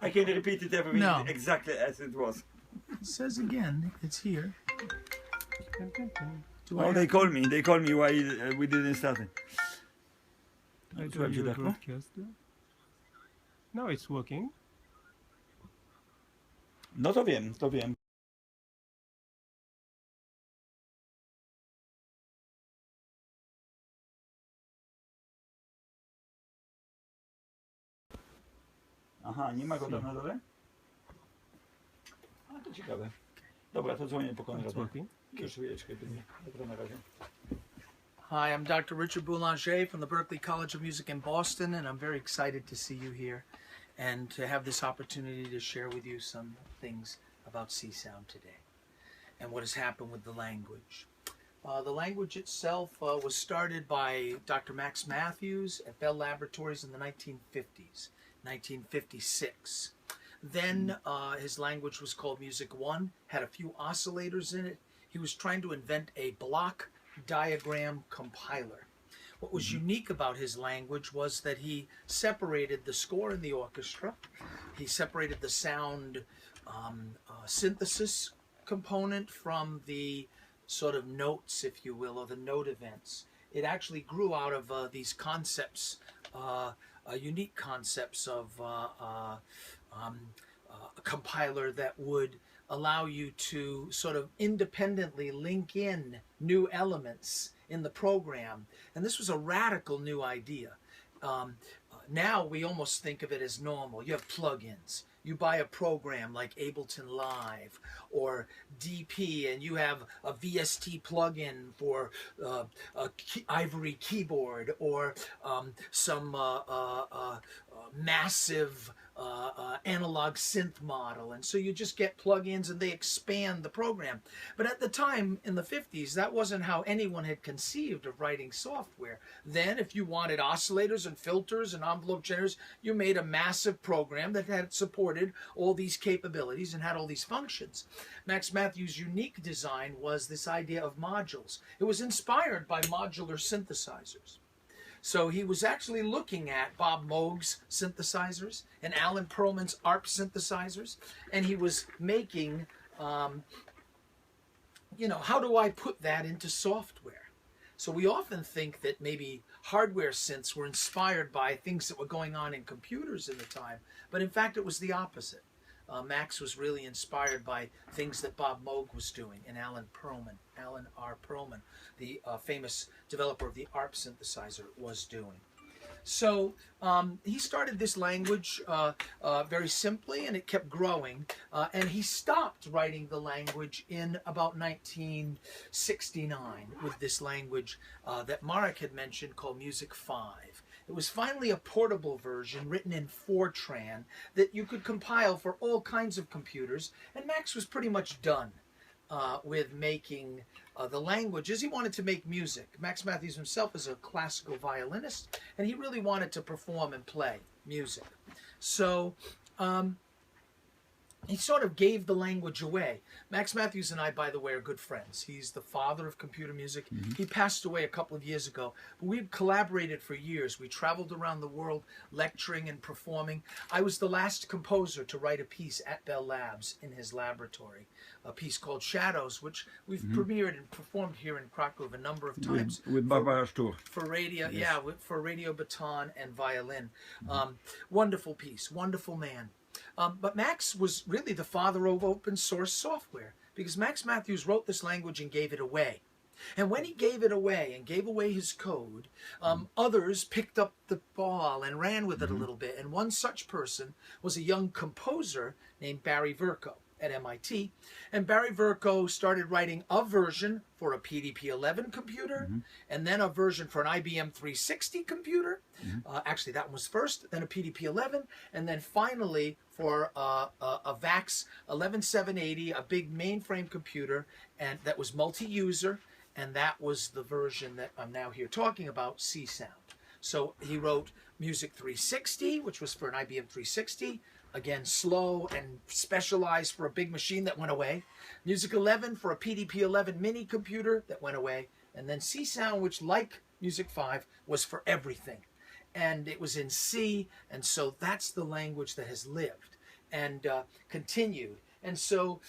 I can repeat it everything No. exactly as it was. It says again, it's here. Oh, they call me. They call me why we didn't start it. No, it's working. No to wiem, to wiem. Aha, nie ma go tam na dole? A to ciekawe. Dobra, to dzwonię po Konrada. Już chwileczkę, dobra na razie. Hi, I'm Dr. Richard Boulanger from the Berklee College of Music in Boston, and I'm very excited to see you here and to have this opportunity to share with you some things about Csound today and what has happened with the language. The language itself was started by Dr. Max Matthews at Bell Laboratories in the 1950s, 1956. Then his language was called Music 1, had a few oscillators in it. He was trying to invent a block diagram compiler. What was unique about his language was that he separated the score and the orchestra. He separated the sound synthesis component from the sort of notes, if you will, or the note events. It actually grew out of these concepts, unique concepts of a compiler that would allow you to sort of independently link in new elements in the program. And this was a radical new idea. Now we almost think of it as normal. You have plugins. You buy a program like Ableton Live or DP, and you have a VST plugin for Ivory keyboard or some massive analog synth model, and so you just get plugins and they expand the program. But at the time in the 50s, that wasn't how anyone had conceived of writing software. Then if you wanted oscillators and filters and envelope generators, you made a massive program that had supported all these capabilities and had all these functions. Max Matthews' unique design was this idea of modules. It was inspired by modular synthesizers. So he was actually looking at Bob Moog's synthesizers and Alan Perlman's ARP synthesizers, and he was making, you know, how do I put that into software? So we often think that maybe hardware synths were inspired by things that were going on in computers in the time, but in fact it was the opposite. Max was really inspired by things that Bob Moog was doing and Alan R. Perlman, the famous developer of the ARP synthesizer, was doing. So he started this language very simply, and it kept growing. And he stopped writing the language in about 1969 with this language that Marek had mentioned called Music 5. It was finally a portable version written in Fortran that you could compile for all kinds of computers, and Max was pretty much done with making the languages. He wanted to make music. Max Matthews himself is a classical violinist, and he really wanted to perform and play music. So he sort of gave the language away. Max Matthews and I, by the way, are good friends. He's the father of computer music. He passed away a couple of years ago, but we've collaborated for years. We traveled around the world lecturing and performing. I was the last composer to write a piece at Bell Labs in his laboratory, a piece called Shadows, which we've premiered and performed here in Krakow a number of times. With Barbara Stur. For radio, yes. Yeah, for radio baton and violin. Wonderful piece, wonderful man. But Max was really the father of open source software, because Max Matthews wrote this language and gave it away. And when he gave it away and gave away his code, others picked up the ball and ran with it a little bit. And one such person was a young composer named Barry Vercoe at MIT. And Barry Vercoe started writing a version for a PDP-11 computer, and then a version for an IBM 360 computer. Actually, that one was first, then a PDP-11, and then finally for a VAX 11780, a big mainframe computer, and that was multi-user, and that was the version that I'm now here talking about, Csound. So he wrote Music 360, which was for an IBM 360, again slow and specialized for a big machine that went away. Music 11 for a PDP-11 mini computer that went away. And then Csound, which like Music 5 was for everything. and it was in C, and so that's the language that has lived and continued. And so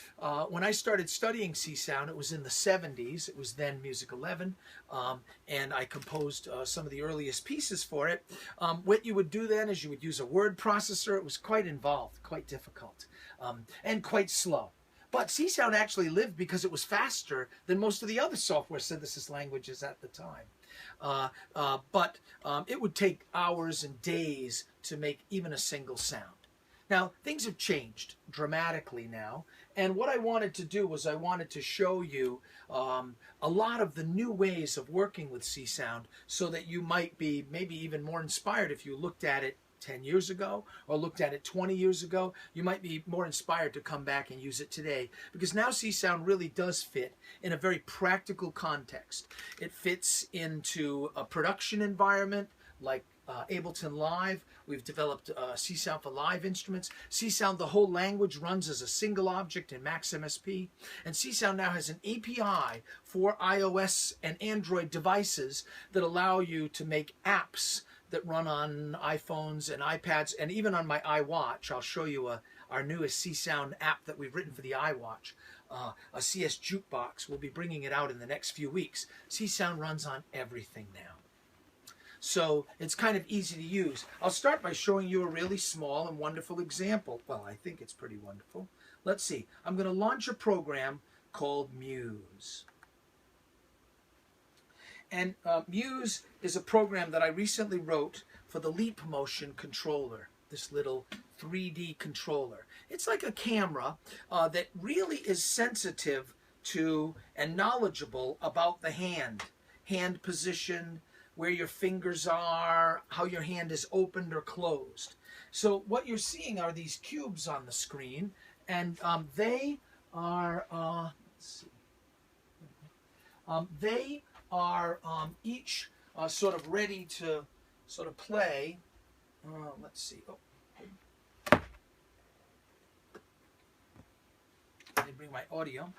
when I started studying Csound, it was in the 70s. It was then Music 11, and I composed some of the earliest pieces for it. What you would do then is you would use a word processor. It was quite involved, quite difficult, and quite slow. But Csound actually lived because it was faster than most of the other software synthesis languages at the time. But it would take hours and days to make even a single sound. Now, things have changed dramatically now, and what I wanted to do was I wanted to show you a lot of the new ways of working with Csound so that you might be maybe even more inspired if you looked at it 10 years ago or looked at it 20 years ago. You might be more inspired to come back and use it today, because now Csound really does fit in a very practical context. It fits into a production environment like Ableton Live. We've developed Csound for live instruments. Csound, the whole language, runs as a single object in Max MSP. And Csound now has an API for iOS and Android devices that allow you to make apps that run on iPhones and iPads, and even on my iWatch. I'll show you our newest Csound app that we've written for the iWatch. A CS Jukebox. We'll be bringing it out in the next few weeks. Csound runs on everything now. So it's kind of easy to use. I'll start by showing you a really small and wonderful example. Well, I think it's pretty wonderful. Let's see. I'm going to launch a program called Muse. And Muse is a program that I recently wrote for the Leap Motion controller, this little 3D controller. It's like a camera that really is sensitive to and knowledgeable about the hand position, where your fingers are, how your hand is opened or closed. So what you're seeing are these cubes on the screen, and they are, let's see, they are each sort of ready to sort of play. Let's see. Oh. Let me bring my audio.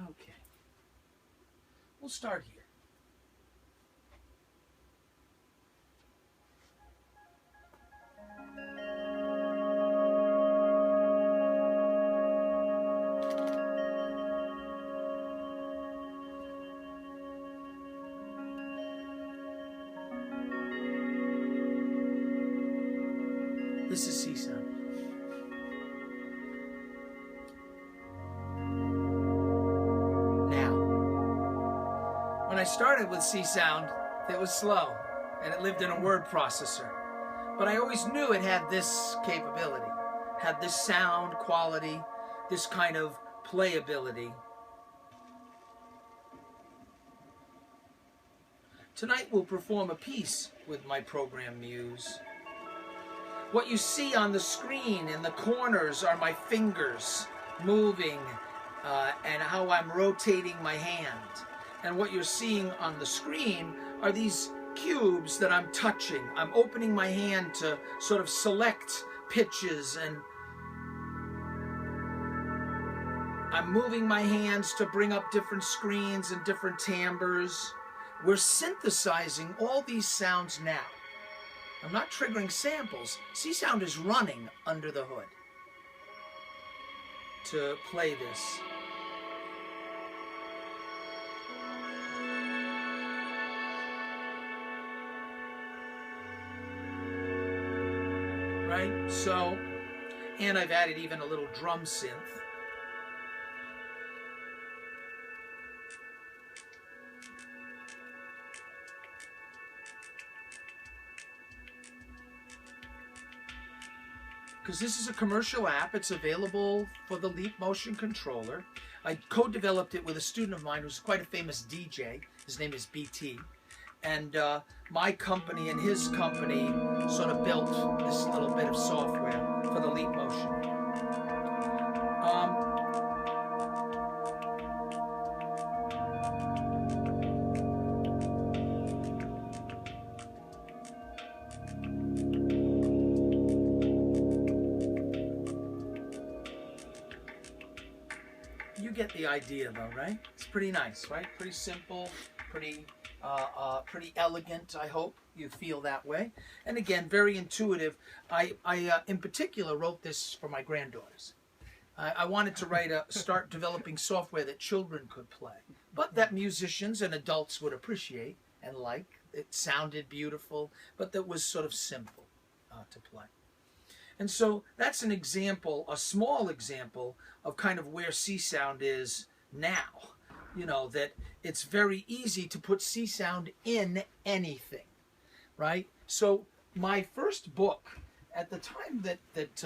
Okay. We'll start here. This is Csound. Now, when I started with Csound, it was slow, and it lived in a word processor. But I always knew it had this capability, had this sound quality, this kind of playability. Tonight we'll perform a piece with my program Muse. What you see on the screen in the corners are my fingers moving and how I'm rotating my hand. And what you're seeing on the screen are these cubes that I'm touching. I'm opening my hand to sort of select pitches, and I'm moving my hands to bring up different screens and different timbres. We're synthesizing all these sounds now. I'm not triggering samples. Csound is running under the hood to play this. Right? So, and I've added even a little drum synth. Because this is a commercial app. It's available for the Leap Motion controller. I co-developed it with a student of mine who's quite a famous DJ. His name is BT. And my company and his company sort of built this little bit of software for the Leap Motion. get the idea, though, right? It's pretty nice, right? Pretty simple, pretty elegant. I hope you feel that way. And again, very intuitive. I in particular wrote this for my granddaughters. I wanted to start developing software that children could play, but that musicians and adults would appreciate and like. It sounded beautiful, but that was sort of simple to play. And so that's an example, a small example of kind of where Csound is now. You know, that it's very easy to put Csound in anything, right? So my first book, at the time that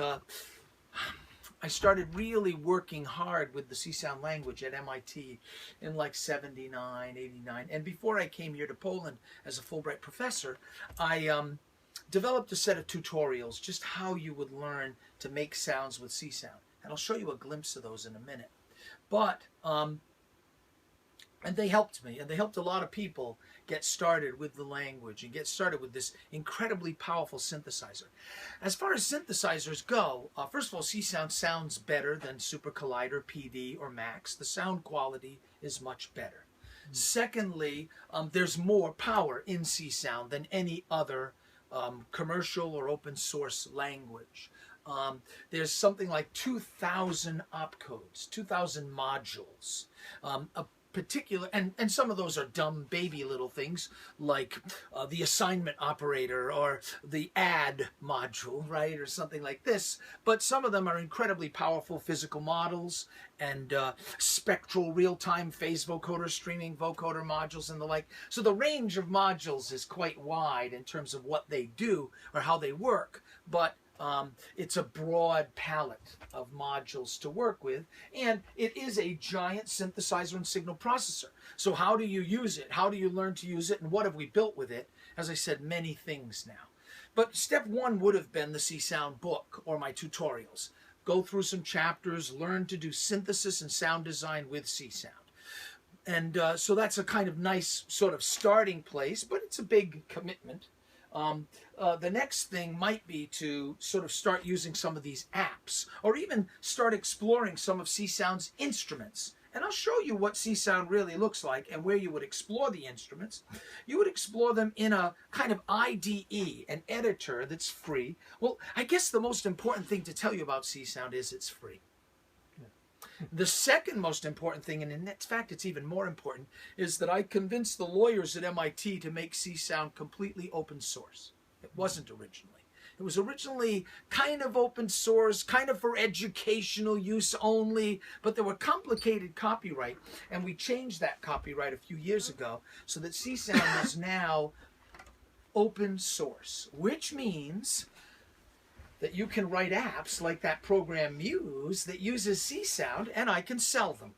I started really working hard with the Csound language at MIT in like 79, 89. And before I came here to Poland as a Fulbright professor, I developed a set of tutorials, just how you would learn to make sounds with Csound. And I'll show you a glimpse of those in a minute. But, and they helped me, and they helped a lot of people get started with the language and get started with this incredibly powerful synthesizer. As far as synthesizers go, first of all, Csound sounds better than Super Collider, PD, or Max. The sound quality is much better. Secondly, there's more power in Csound than any other commercial or open source language. There's something like 2,000 opcodes, 2,000 modules. A particular, and some of those are dumb baby little things like the assignment operator or the add module, right, or something like this. But some of them are incredibly powerful physical models and spectral real-time phase vocoder, streaming vocoder modules and the like. So the range of modules is quite wide in terms of what they do or how they work, but it's a broad palette of modules to work with, and it is a giant synthesizer and signal processor. So how do you use it? How do you learn to use it? And what have we built with it? As I said, many things now. But step one would have been the Csound book or my tutorials. Go through some chapters, learn to do synthesis and sound design with Csound. And so that's a kind of nice sort of starting place, but it's a big commitment. The next thing might be to sort of start using some of these apps, or even start exploring some of Csound's instruments. And I'll show you what Csound really looks like and where you would explore the instruments. You would explore them in a kind of IDE, an editor that's free. Well, I guess the most important thing to tell you about Csound is it's free. The second most important thing, and in fact it's even more important, is that I convinced the lawyers at MIT to make Csound completely open source. It wasn't originally. It was originally kind of open source, kind of for educational use only, but there were complicated copyright, and we changed that copyright a few years ago so that Csound is now open source, which means that you can write apps like that program Muse that uses Csound, and I can sell them.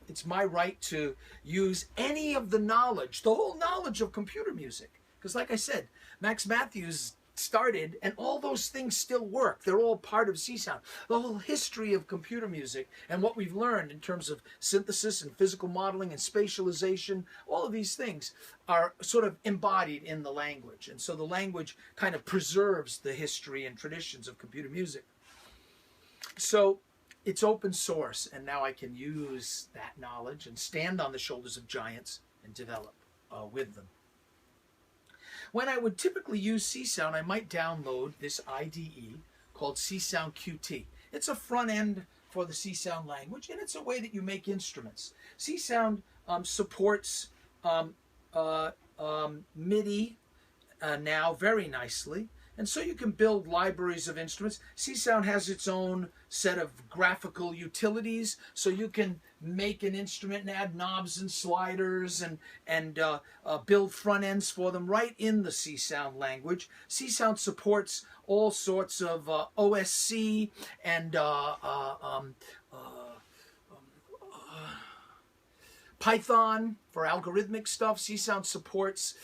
It's my right to use any of the knowledge, the whole knowledge of computer music. Because like I said, Max Matthews started, and all those things still work. They're all part of Csound. The whole history of computer music and what we've learned in terms of synthesis and physical modeling and spatialization, all of these things are sort of embodied in the language. And so the language kind of preserves the history and traditions of computer music. So it's open source, and now I can use that knowledge and stand on the shoulders of giants and develop with them. When I would typically use Csound, I might download this IDE called Csound QT. It's a front end for the Csound language, and it's a way that you make instruments. Csound supports MIDI now very nicely, and so you can build libraries of instruments. Csound has its own set of graphical utilities, so you can make an instrument and add knobs and sliders and build front ends for them right in the Csound language. Csound supports all sorts of OSC and Python for algorithmic stuff. Csound supports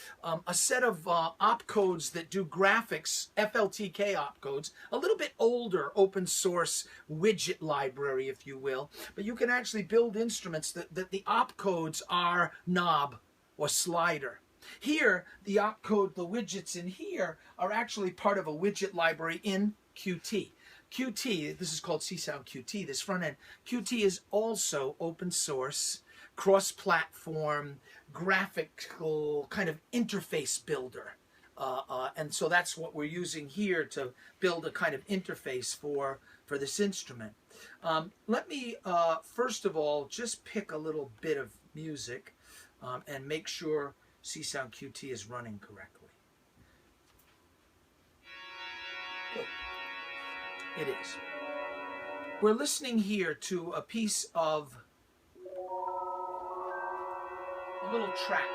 a set of opcodes that do graphics, FLTK opcodes, a little bit older open source widget library, if you will. But you can actually build instruments that the opcodes are knob or slider. Here, the opcode, the widgets in here, are actually part of a widget library in Qt. QT, this is called Csound QT, this front end. QT is also open source, cross-platform, graphical kind of interface builder. And so that's what we're using here to build a kind of interface for this instrument. Let me, first of all, just pick a little bit of music and make sure Csound QT is running correctly. Good. It is. We're listening here to a piece of a little track.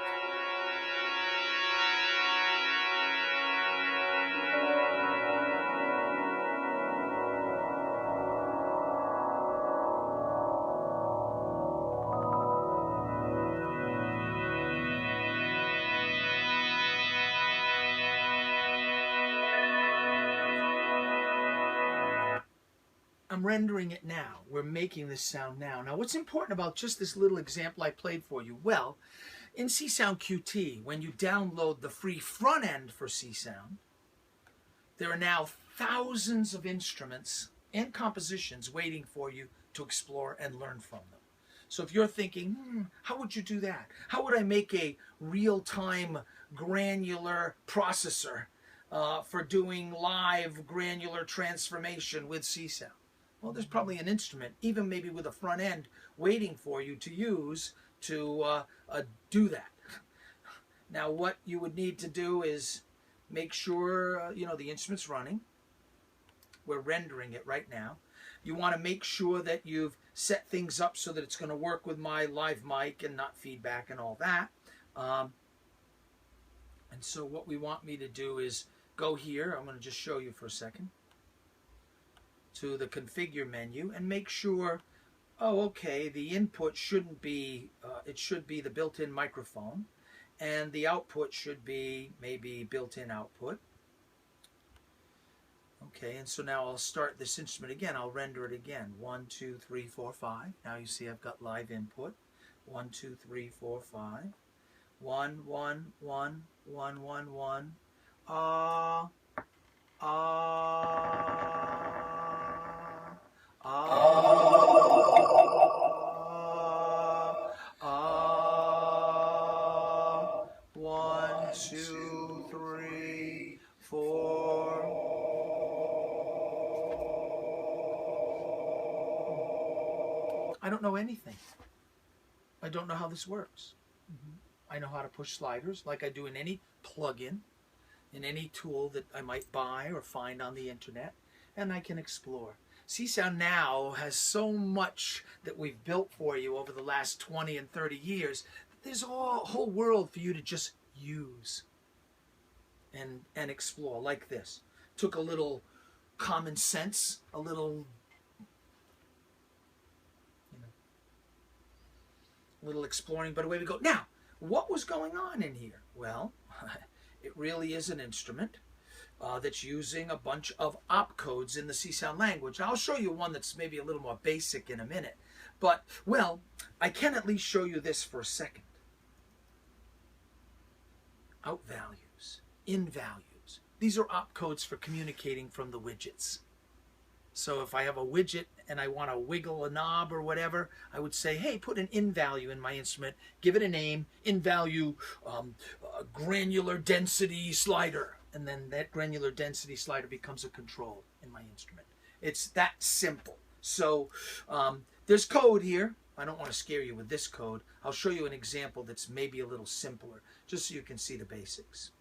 I'm rendering it now. We're making this sound now. Now, what's important about just this little example I played for you? Well, in Csound QT, when you download the free front end for Csound, there are now thousands of instruments and compositions waiting for you to explore and learn from them. So if you're thinking, how would you do that? How would I make a real-time granular processor for doing live granular transformation with Csound? Well, there's probably an instrument, even maybe with a front end, waiting for you to use to do that. Now, what you would need to do is make sure, the instrument's running. We're rendering it right now. You want to make sure that you've set things up so that it's going to work with my live mic and not feedback and all that. And so what we want me to do is go here. I'm going to just show you for a second. To the configure menu and make sure, okay, the input shouldn't be, it should be the built-in microphone, and the output should be maybe built-in output. Okay, and so now I'll start this instrument again. I'll render it again. 1, 2, 3, 4, 5. Now you see I've got live input. 1, 2, 3, 4, 5. 1, 1, 1, 1, 1, 1. One, two, three, four. I don't know anything. I don't know how this works. I know how to push sliders like I do in any plugin, in any tool that I might buy or find on the internet, and I can explore. Csound now has so much that we've built for you over the last 20 and 30 years. There's a whole world for you to just use and explore like this. Took a little common sense, a little, little exploring, but away we go. Now, what was going on in here? Well, it really is an instrument that's using a bunch of opcodes in the Csound language. I'll show you one that's maybe a little more basic in a minute. But, well, I can at least show you this for a second. Out values, in values. These are opcodes for communicating from the widgets. So if I have a widget and I want to wiggle a knob or whatever, I would say, hey, put an in value in my instrument, give it a name, in value granular density slider. And then that granular density slider becomes a control in my instrument. It's that simple. So there's code here. I don't want to scare you with this code. I'll show you an example that's maybe a little simpler, just so you can see the basics.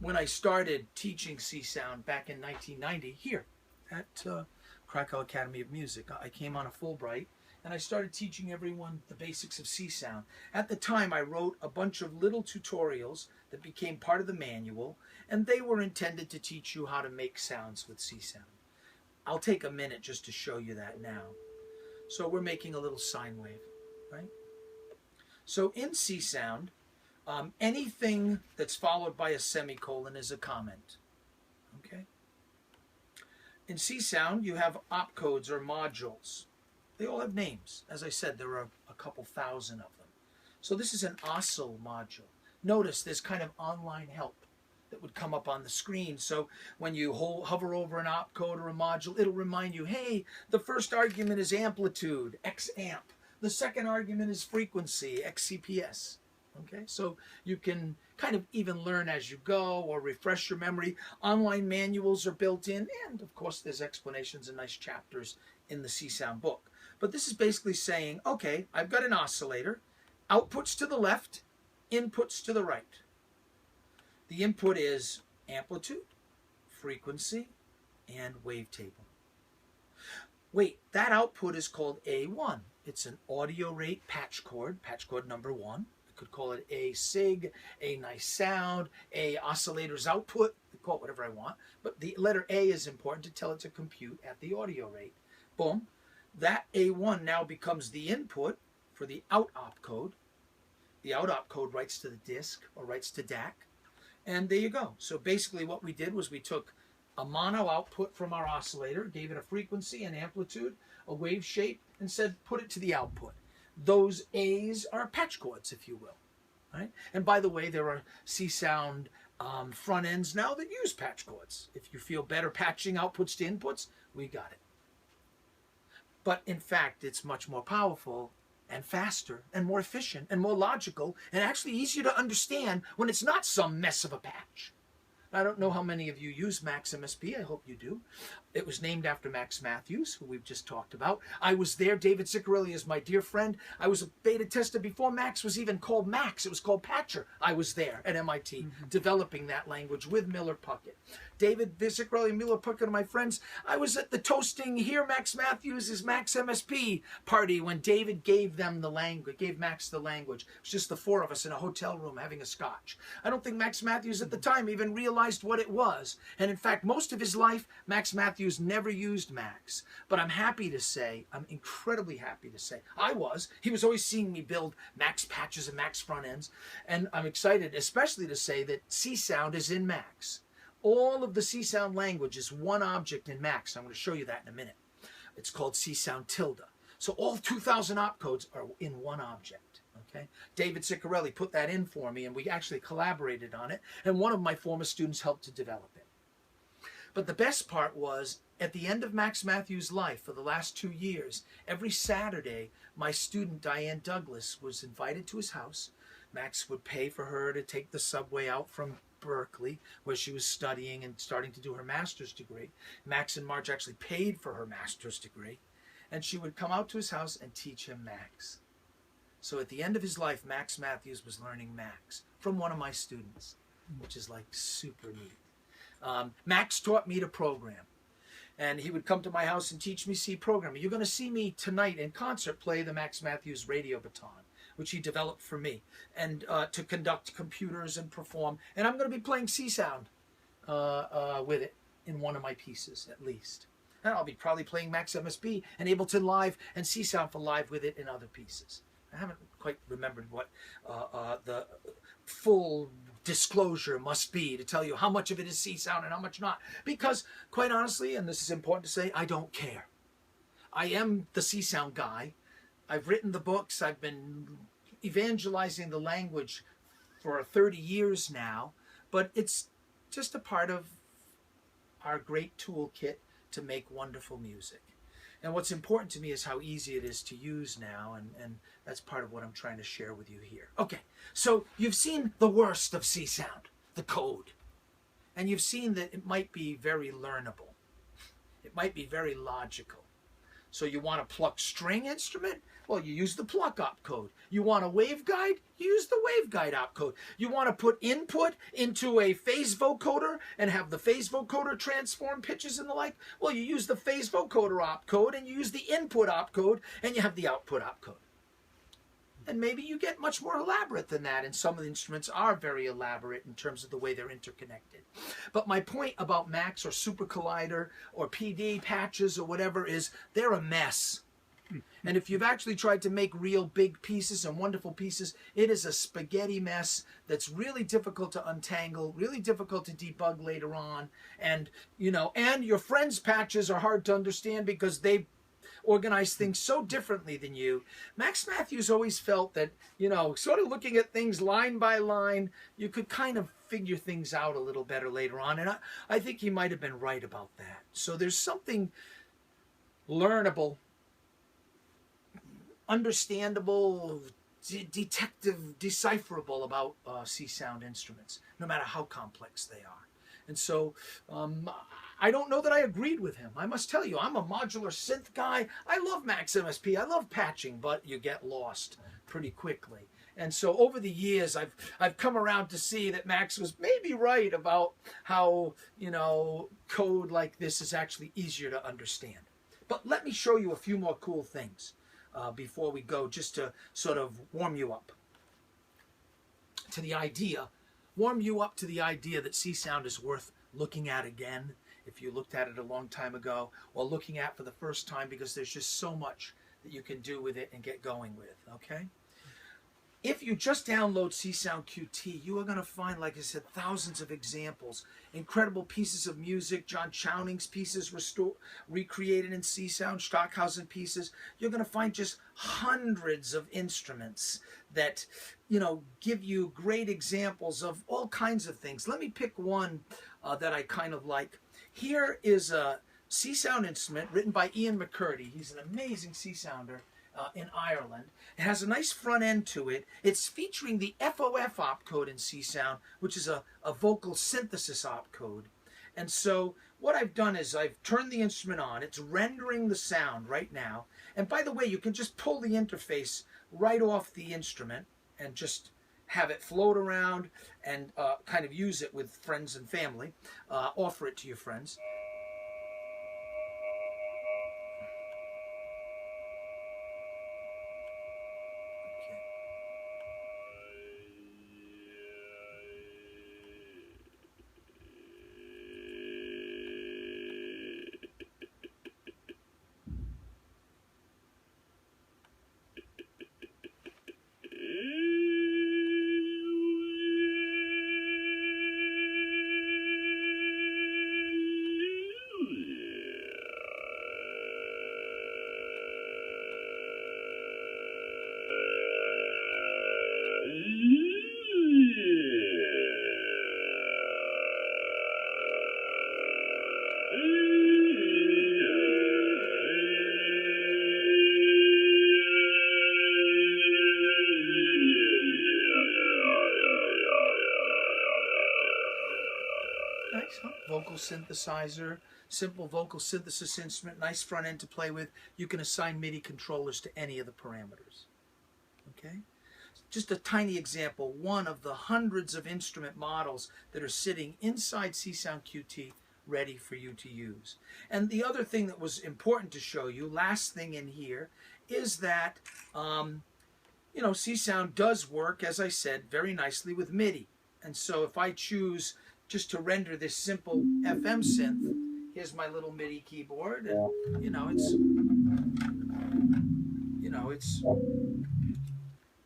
When I started teaching Csound back in 1990 here at Krakow Academy of Music, I came on a Fulbright and I started teaching everyone the basics of Csound. At the time, I wrote a bunch of little tutorials that became part of the manual, and they were intended to teach you how to make sounds with Csound. I'll take a minute just to show you that now. So we're making a little sine wave, right? So in Csound, anything that's followed by a semicolon is a comment, okay? In Csound, you have opcodes or modules. They all have names. As I said, there are a couple thousand of them. So this is an oscill module. Notice there's kind of online help. that would come up on the screen. So when you hover over an opcode or a module, it'll remind you, hey, the first argument is amplitude, X amp. The second argument is frequency, XCPS. Okay, so you can kind of even learn as you go or refresh your memory. Online manuals are built in, and of course there's explanations and nice chapters in the Csound book. But this is basically saying, okay, I've got an oscillator, outputs to the left, inputs to the right. The input is amplitude, frequency, and wavetable. Wait, that output is called A1. It's an audio rate patch cord number 1. I could call it A sig, A nice sound, A oscillator's output. I call it whatever I want. But the letter A is important to tell it to compute at the audio rate. Boom. That A1 now becomes the input for the out opcode. The out opcode writes to the disk or writes to DAC. And there you go. So basically what we did was we took a mono output from our oscillator, gave it a frequency, an amplitude, a wave shape, and said put it to the output. Those A's are patch cords, if you will. Right? And by the way, there are Csound front ends now that use patch cords. If you feel better patching outputs to inputs, we got it. But in fact, it's much more powerful and faster and more efficient and more logical and actually easier to understand when it's not some mess of a patch. I don't know how many of you use Max MSP. I hope you do. It was named after Max Matthews, who we've just talked about. I was there. David Ciccarelli is my dear friend. I was a beta tester before Max was even called Max. It was called Patcher. I was there at MIT developing that language with Miller Puckett. David Ciccarelli and Miller Puckett are my friends. I was at the toasting Here Max Matthews is Max MSP party when David gave them the language, gave Max the language. It was just the 4 of us in a hotel room having a scotch. I don't think Max Matthews at the time even realized what it was. And in fact, most of his life, Max Matthews never used Max. But I'm happy to say, I'm incredibly happy to say, he was always seeing me build Max patches and Max front ends. And I'm excited especially to say that Csound is in Max. All of the Csound language is one object in Max. I'm going to show you that in a minute. It's called Csound tilde. So all 2,000 opcodes are in one object. Okay? David Ciccarelli put that in for me, and we actually collaborated on it. And one of my former students helped to develop it. But the best part was, at the end of Max Matthews' life, for the last 2 years, every Saturday, my student Diane Douglas was invited to his house. Max would pay for her to take the subway out from Berkeley, where she was studying and starting to do her master's degree. Max and Marge actually paid for her master's degree. And she would come out to his house and teach him Max. So at the end of his life, Max Matthews was learning Max from one of my students, which is like super neat. Max taught me to program. And he would come to my house and teach me C programming. You're going to see me tonight in concert play the Max Matthews radio baton, which he developed for me, and to conduct computers and perform. And I'm going to be playing Csound with it in one of my pieces, at least. And I'll be probably playing Max MSP and Ableton Live and Csound for Live with it in other pieces. I haven't quite remembered what the full disclosure must be to tell you how much of it is Csound and how much not. Because, quite honestly, and this is important to say, I don't care. I am the Csound guy. I've written the books. I've been evangelizing the language for 30 years now. But it's just a part of our great toolkit to make wonderful music. And what's important to me is how easy it is to use now, and that's part of what I'm trying to share with you here. Okay, so you've seen the worst of Csound, the code. And you've seen that it might be very learnable. It might be very logical. So you want a pluck string instrument? Well, you use the pluck opcode. You want a waveguide? You use the waveguide opcode. You want to put input into a phase vocoder and have the phase vocoder transform pitches and the like? Well, you use the phase vocoder opcode and you use the input opcode and you have the output opcode. And maybe you get much more elaborate than that, and some of the instruments are very elaborate in terms of the way they're interconnected. But my point about Max or Super Collider or PD patches or whatever is they're a mess. And if you've actually tried to make real big pieces and wonderful pieces, it is a spaghetti mess that's really difficult to untangle, really difficult to debug later on. And, you know, and your friends' patches are hard to understand because they organize things so differently than you. Max Matthews always felt that, you know, sort of looking at things line by line, you could kind of figure things out a little better later on. And I think he might have been right about that. So there's something learnable, understandable, decipherable about Csound instruments, no matter how complex they are. And so I don't know that I agreed with him. I must tell you, I'm a modular synth guy. I love Max MSP. I love patching, but you get lost pretty quickly. And so over the years, I've come around to see that Max was maybe right about how, you know, code like this is actually easier to understand. But let me show you a few more cool things before we go, just to sort of warm you up to the idea that Csound is worth looking at again if you looked at it a long time ago, or looking at for the first time, because there's just so much that you can do with it and get going with, okay? If you just download Csound QT, you are going to find, like I said, thousands of examples, incredible pieces of music, John Chowning's pieces recreated in Csound, Stockhausen pieces. You're going to find just hundreds of instruments that, you know, give you great examples of all kinds of things. Let me pick one that I kind of like. Here is a Csound instrument written by Ian McCurdy. He's an amazing Csounder in Ireland. It has a nice front end to it. It's featuring the FOF opcode in Csound, which is a vocal synthesis opcode. And so what I've done is I've turned the instrument on. It's rendering the sound right now. And by the way, you can just pull the interface right off the instrument and just have it float around and kind of use it with friends and family. Offer it to your friends. Vocal synthesizer, simple vocal synthesis instrument, nice front end to play with. You can assign MIDI controllers to any of the parameters. Okay? Just a tiny example, one of the hundreds of instrument models that are sitting inside Csound QT ready for you to use. And the other thing that was important to show you, last thing in here, is that you know, Csound does work, as I said, very nicely with MIDI. And so if I choose just to render this simple FM synth, here's my little MIDI keyboard, and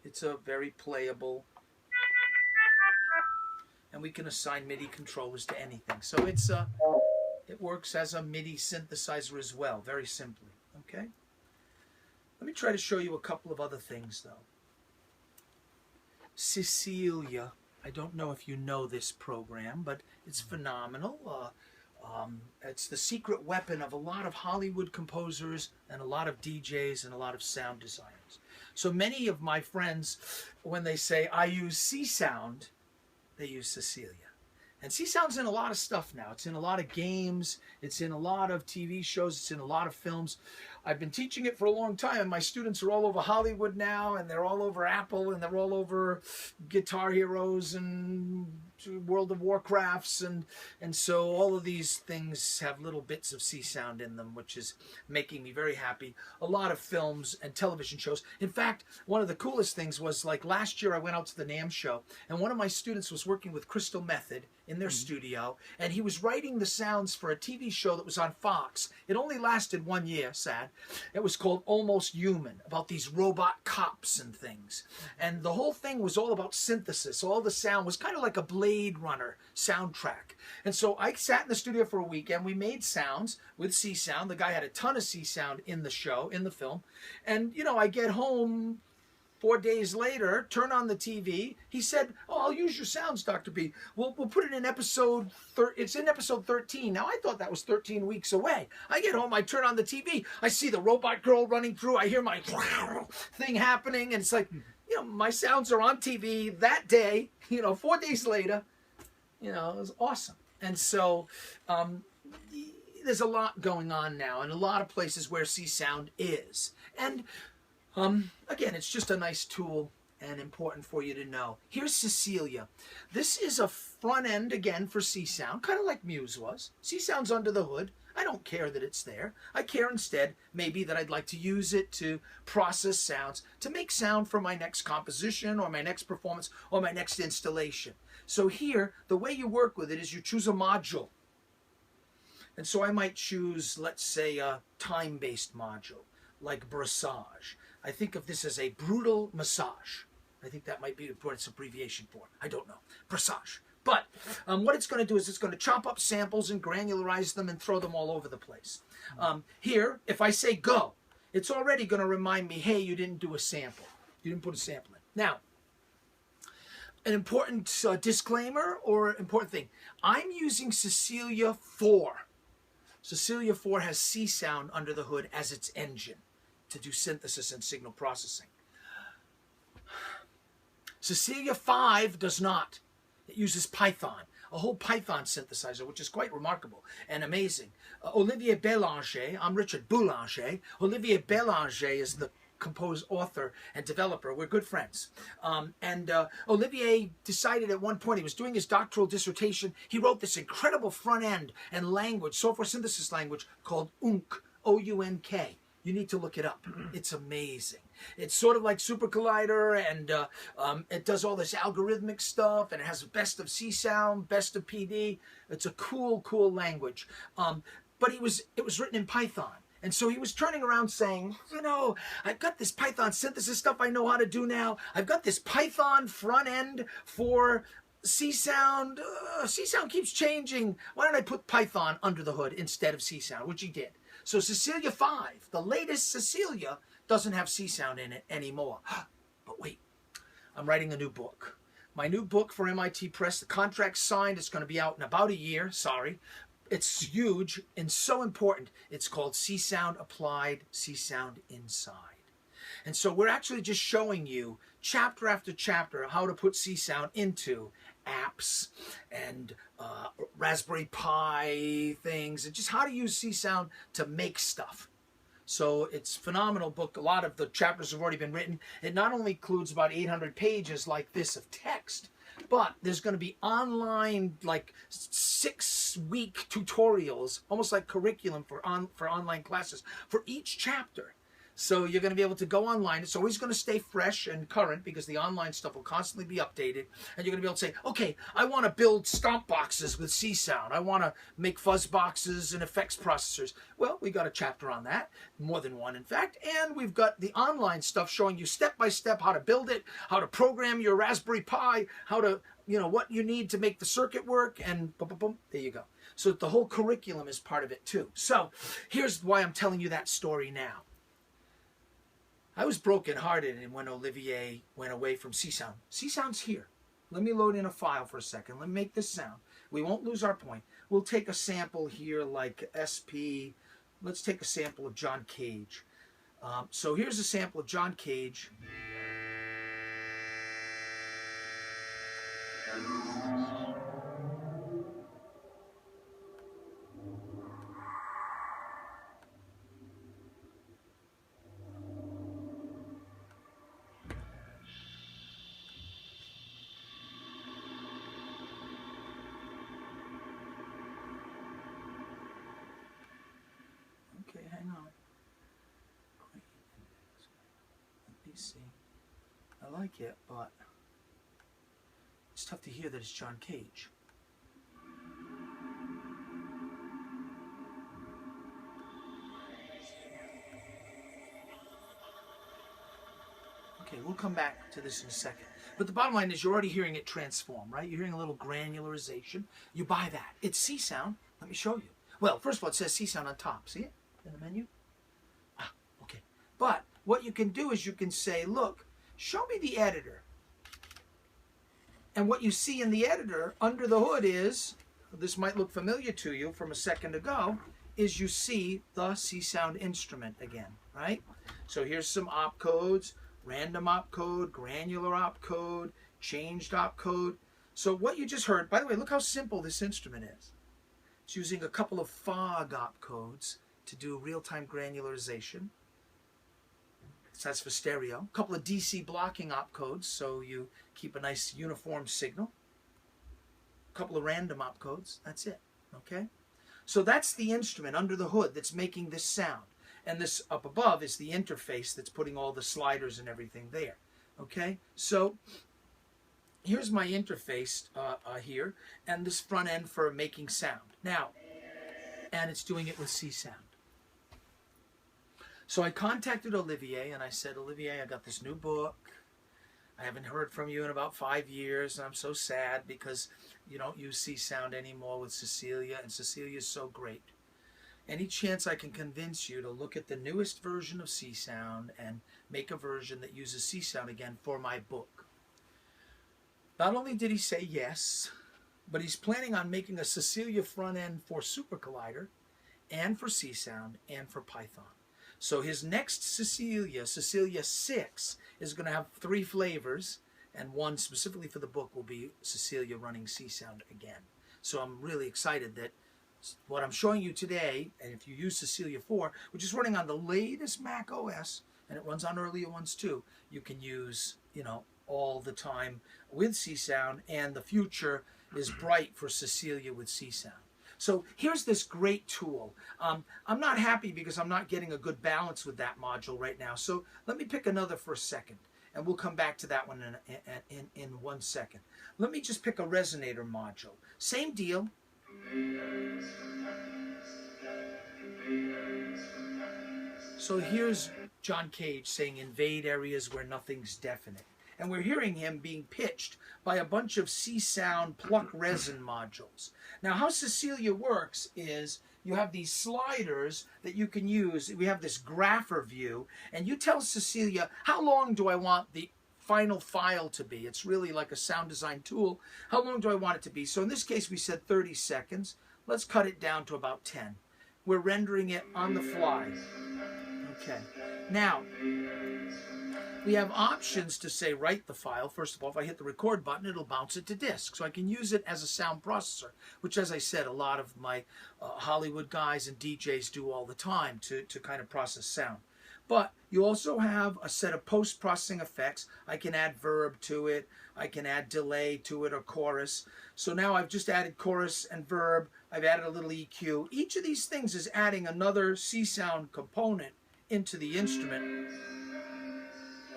it's a very playable, and we can assign MIDI controllers to anything. So it works as a MIDI synthesizer as well, very simply. Okay. Let me try to show you a couple of other things though. Cecilia. I don't know if you know this program, but it's phenomenal. It's the secret weapon of a lot of Hollywood composers and a lot of DJs and a lot of sound designers. So many of my friends, when they say, I use Csound, they use Cecilia. And Csound's in a lot of stuff now. It's in a lot of games. It's in a lot of TV shows. It's in a lot of films. I've been teaching it for a long time, and my students are all over Hollywood now, and they're all over Apple, and they're all over Guitar Heroes and World of Warcrafts, and so all of these things have little bits of Csound in them, which is making me very happy. A lot of films and television shows. In fact, one of the coolest things was, like, last year I went out to the NAMM show, and one of my students was working with Crystal Method in their studio, and he was writing the sounds for a TV show that was on Fox. It only lasted 1 year, sad. It was called Almost Human, about these robot cops and things. And the whole thing was all about synthesis. All the sound was kind of like a Blade Runner soundtrack. And so I sat in the studio for a week, and we made sounds with Csound. The guy had a ton of Csound in the show, in the film. And, you know, I get home 4 days later, turn on the TV. He said, "Oh, I'll use your sounds, Dr. B. We'll put it in episode. It's in episode 13." Now I thought that was 13 weeks away. I get home, I turn on the TV, I see the robot girl running through. I hear my thing happening, and it's like, you know, my sounds are on TV that day. You know, 4 days later. You know, it was awesome. And so there's a lot going on now, and a lot of places where Csound is. And again, it's just a nice tool and important for you to know. Here's Cecilia. This is a front end, again, for Csound, kind of like Muse was. Csound's under the hood. I don't care that it's there. I care instead, maybe, that I'd like to use it to process sounds, to make sound for my next composition or my next performance or my next installation. So here, the way you work with it is you choose a module. And so I might choose, let's say, a time-based module, like Brassage. I think of this as a brutal massage. I think that might be what it's abbreviation for. I don't know. Brassage. But what it's going to do is it's going to chop up samples and granularize them and throw them all over the place. Here, if I say go, it's already going to remind me, hey, you didn't do a sample. You didn't put a sample in. Now, an important disclaimer or important thing. I'm using Cecilia 4. Cecilia 4 has Csound under the hood as its engine to do synthesis and signal processing. Cecilia 5 does not. It uses Python, a whole Python synthesizer, which is quite remarkable and amazing. Olivier Boulanger, I'm Richard Boulanger. Olivier Boulanger is the author and developer. We're good friends. Olivier decided at one point, he was doing his doctoral dissertation, he wrote this incredible front end and language, software synthesis language called UNK, O-U-N-K. You need to look it up. It's amazing. It's sort of like Super Collider, and it does all this algorithmic stuff, and it has best of Csound, best of PD. It's a cool, cool language. But it was written in Python. And so he was turning around saying, you know, I've got this Python synthesis stuff I know how to do now. I've got this Python front end for Csound. Csound keeps changing. Why don't I put Python under the hood instead of Csound, which he did. So Cecilia 5, the latest Cecilia, doesn't have Csound in it anymore. But wait, I'm writing a new book. My new book for MIT Press, the contract's signed. It's going to be out in about a year. Sorry. It's huge and so important. It's called Csound Applied, Csound Inside. And so we're actually just showing you chapter after chapter how to put Csound into apps and Raspberry Pi things, and just how to use Csound to make stuff. So it's a phenomenal book. A lot of the chapters have already been written. It not only includes about 800 pages like this of text, but there's going to be online, like 6-week tutorials, almost like curriculum for online classes for each chapter. So you're going to be able to go online. It's always going to stay fresh and current because the online stuff will constantly be updated. And you're going to be able to say, okay, I want to build stomp boxes with Csound. I want to make fuzz boxes and effects processors. Well, we got a chapter on that, more than one, in fact. And we've got the online stuff showing you step by step how to build it, how to program your Raspberry Pi, how to, you know, what you need to make the circuit work, and boom, boom, boom, there you go. So the whole curriculum is part of it too. So here's why I'm telling you that story now. I was brokenhearted when Olivier went away from Csound. Csound's here. Let me load in a file for a second. Let me make this sound. We won't lose our point. We'll take a sample here like SP. Let's take a sample of John Cage. So here's a sample of John Cage. Okay, hang on. Let me see. I like it, but it's tough to hear that it's John Cage. Okay, we'll come back to this in a second. But the bottom line is you're already hearing it transform, right? You're hearing a little granularization. You buy that. It's Csound. Let me show you. Well, first of all, it says Csound on top. See it in the menu? Ah, okay. But what you can do is you can say, look, show me the editor. And what you see in the editor under the hood is, this might look familiar to you from a second ago, is you see the Csound instrument again, right? So here's some opcodes, random opcode, granular opcode, changed opcode. So what you just heard, by the way, look how simple this instrument is. It's using a couple of fog opcodes to do real-time granularization. So that's for stereo. A couple of DC blocking opcodes, so you keep a nice uniform signal. A couple of random opcodes, that's it, okay? So that's the instrument under the hood that's making this sound. And this up above is the interface that's putting all the sliders and everything there, okay? So here's my interface here, and this front end for making sound. Now, and it's doing it with Csound. So I contacted Olivier, and I said, Olivier, I got this new book. I haven't heard from you in about 5 years, and I'm so sad because you don't use Csound anymore with Cecilia, and Cecilia's so great. Any chance I can convince you to look at the newest version of Csound and make a version that uses Csound again for my book? Not only did he say yes, but he's planning on making a Cecilia front end for Super Collider and for Csound and for Python. So his next Cecilia 6, is going to have 3 flavors, and one specifically for the book will be Cecilia running Csound again. So I'm really excited that what I'm showing you today, and if you use Cecilia 4, which is running on the latest Mac OS, and it runs on earlier ones too, you can use, all the time with Csound, and the future is bright for Cecilia with Csound. So here's this great tool. I'm not happy because I'm not getting a good balance with that module right now. So let me pick another for a second, and we'll come back to that one in 1 second. Let me just pick a resonator module. Same deal. So here's John Cage saying invade areas where nothing's definite. And we're hearing him being pitched by a bunch of Csound pluck resin modules. Now how Cecilia works is you have these sliders that you can use. We have this grapher view, and you tell Cecilia, how long do I want the final file to be? It's really like a sound design tool. How long do I want it to be? So in this case we said 30 seconds. Let's cut it down to about 10. We're rendering it on the fly. Okay. Now, we have options to say write the file. First of all, if I hit the record button, it'll bounce it to disk. So I can use it as a sound processor, which, as I said, a lot of my Hollywood guys and DJs do all the time to kind of process sound. But you also have a set of post-processing effects. I can add verb to it. I can add delay to it or chorus. So now I've just added chorus and verb. I've added a little EQ. Each of these things is adding another Csound component into the instrument.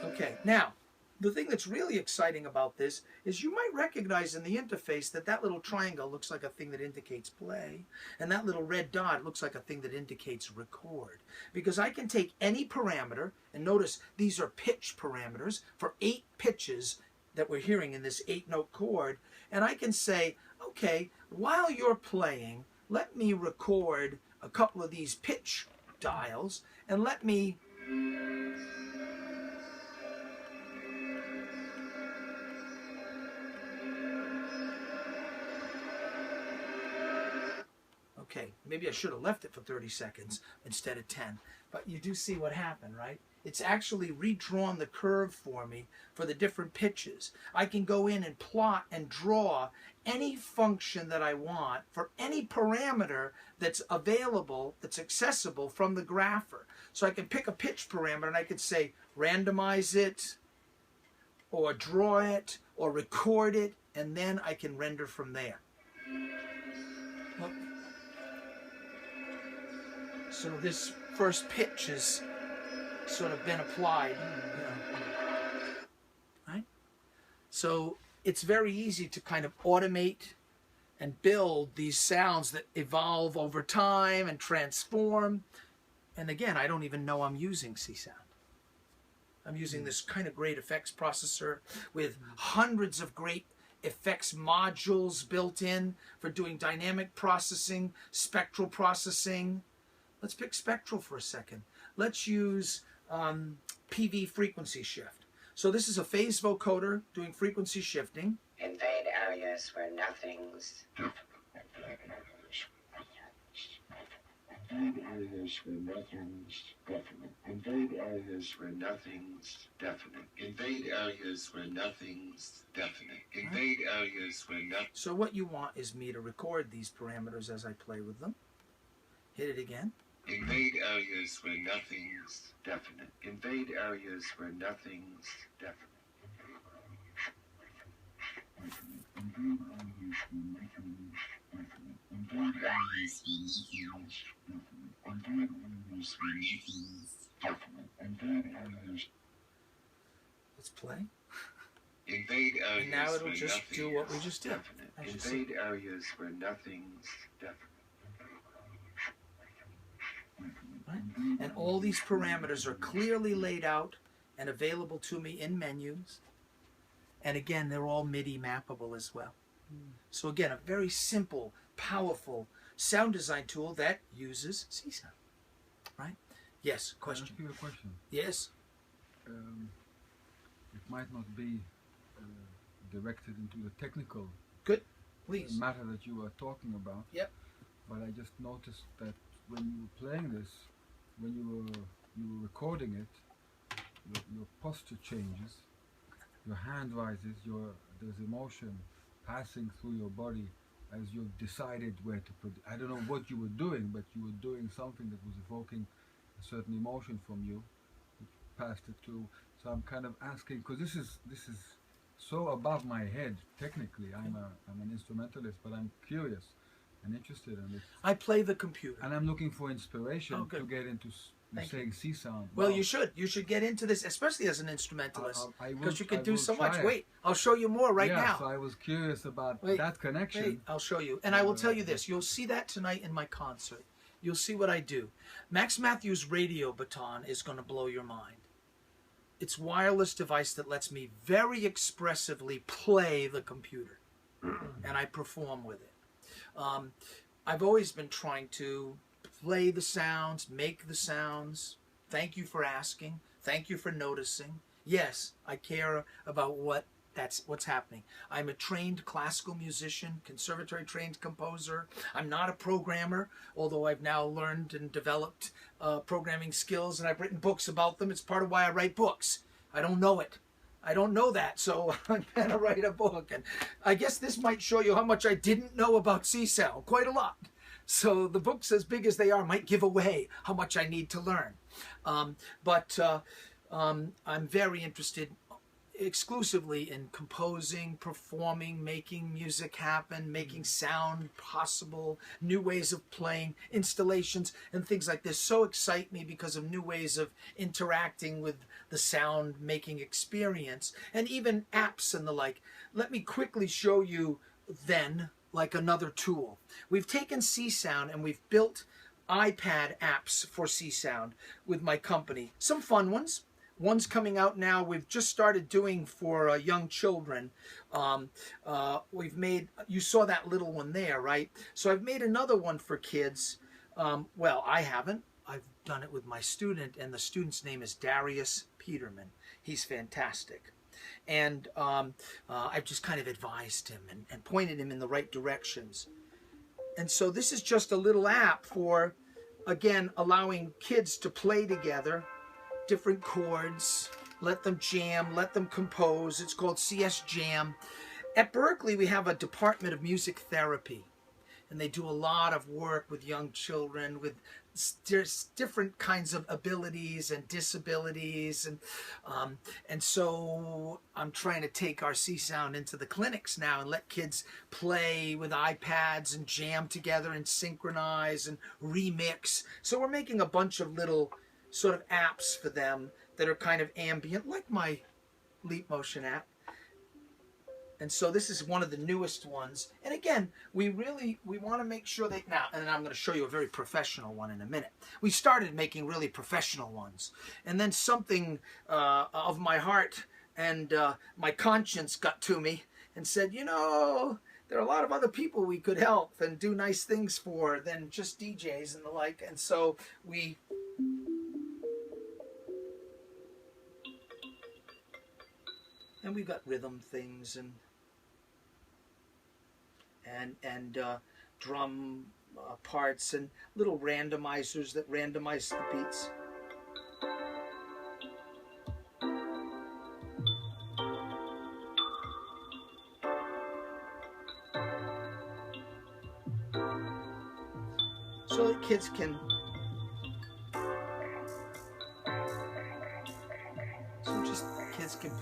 Okay, now, the thing that's really exciting about this is you might recognize in the interface that little triangle looks like a thing that indicates play, and that little red dot looks like a thing that indicates record. Because I can take any parameter, and notice these are pitch parameters for 8 pitches that we're hearing in this 8-note chord, and I can say, okay, while you're playing, let me record a couple of these pitch dials, and let me okay, maybe I should have left it for 30 seconds instead of 10. But you do see what happened, right? It's actually redrawn the curve for me for the different pitches. I can go in and plot and draw any function that I want for any parameter that's available, that's accessible from the grapher. So I can pick a pitch parameter and I could say randomize it, or draw it, or record it, and then I can render from there. Look. So this first pitch has sort of been applied, right? So it's very easy to kind of automate and build these sounds that evolve over time and transform. And again, I don't even know I'm using Csound. I'm using this kind of great effects processor with hundreds of great effects modules built in for doing dynamic processing, spectral processing. Let's pick spectral for a second. Let's use PV frequency shift. So this is a phase vocoder doing frequency shifting. Invade areas where nothing's Invade areas where nothing's definite. Invade areas where nothing's definite. Invade areas where nothing's definite. Invade areas where nothing. So what you want is me to record these parameters as I play with them. Hit it again. Invade areas where nothing's definite. Invade areas where nothing's definite. Let's play. Invade areas And now it'll where just nothing do what we is just did. definite. As you see. Invade areas where nothing's definite. Right? And all these parameters are clearly laid out and available to me in menus. And again, they're all MIDI mappable as well. So again, a very simple, powerful sound design tool that uses Csound. Right? Yes, question. Can I ask you a question? Yes. It might not be directed into the technical Good. Please. matter that you are talking about. Yep. But I just noticed that when you were playing this, when you were recording it, your posture changes, your hand rises, there's emotion passing through your body as you've decided where to put it. I don't know what you were doing, but you were doing something that was evoking a certain emotion from you, which passed it through. So I'm kind of asking, because this is so above my head technically. I'm an instrumentalist, but I'm curious and interested in it. I play the computer. And I'm looking for inspiration to good. get into saying Csound. Well, you should. You should get into this, especially as an instrumentalist, because you I can do will so try much. it. Wait, I'll show you more right yeah, now. so I was curious about Wait, that connection. Wait, I'll show you. And I will tell you this. You'll see that tonight in my concert. You'll see what I do. Max Matthews' radio baton is going to blow your mind. It's a wireless device that lets me very expressively play the computer. And I perform with it. I've always been trying to play the sounds, make the sounds. Thank you for asking. Thank you for noticing. Yes, I care about what's happening. I'm a trained classical musician, conservatory trained composer. I'm not a programmer, although I've now learned and developed programming skills, and I've written books about them. It's part of why I write books. I don't know it. I don't know that, so I'm going to write a book. And I guess this might show you how much I didn't know about Csound, quite a lot. So the books, as big as they are, might give away how much I need to learn. But I'm very interested exclusively in composing, performing, making music happen, making sound possible, new ways of playing, installations, and things like this so excite me because of new ways of interacting with the sound making experience, and even apps and the like. Let me quickly show you then, like another tool. We've taken Csound and we've built iPad apps for Csound with my company. Some fun ones. One's coming out now. We've just started doing for young children. We've made, you saw that little one there, right? So I've made another one for kids. Well, I haven't. I've done it with my student, and the student's name is Darius Peterman. He's fantastic. And I've just kind of advised him and pointed him in the right directions. And so this is just a little app for, again, allowing kids to play together, different chords, let them jam, let them compose. It's called CS Jam. At Berkeley, we have a Department of Music Therapy, and they do a lot of work with young children with different kinds of abilities and disabilities, and so I'm trying to take our Csound into the clinics now and let kids play with iPads and jam together and synchronize and remix. So we're making a bunch of little sort of apps for them that are kind of ambient, like my Leap Motion app. And so this is one of the newest ones. And again, we want to make sure that now, and I'm going to show you a very professional one in a minute. We started making really professional ones. And then something of my heart and my conscience got to me and said, you know, there are a lot of other people we could help and do nice things for than just DJs and the like. And so we And we've got rhythm things and drum parts and little randomizers that randomize the beats. So that kids can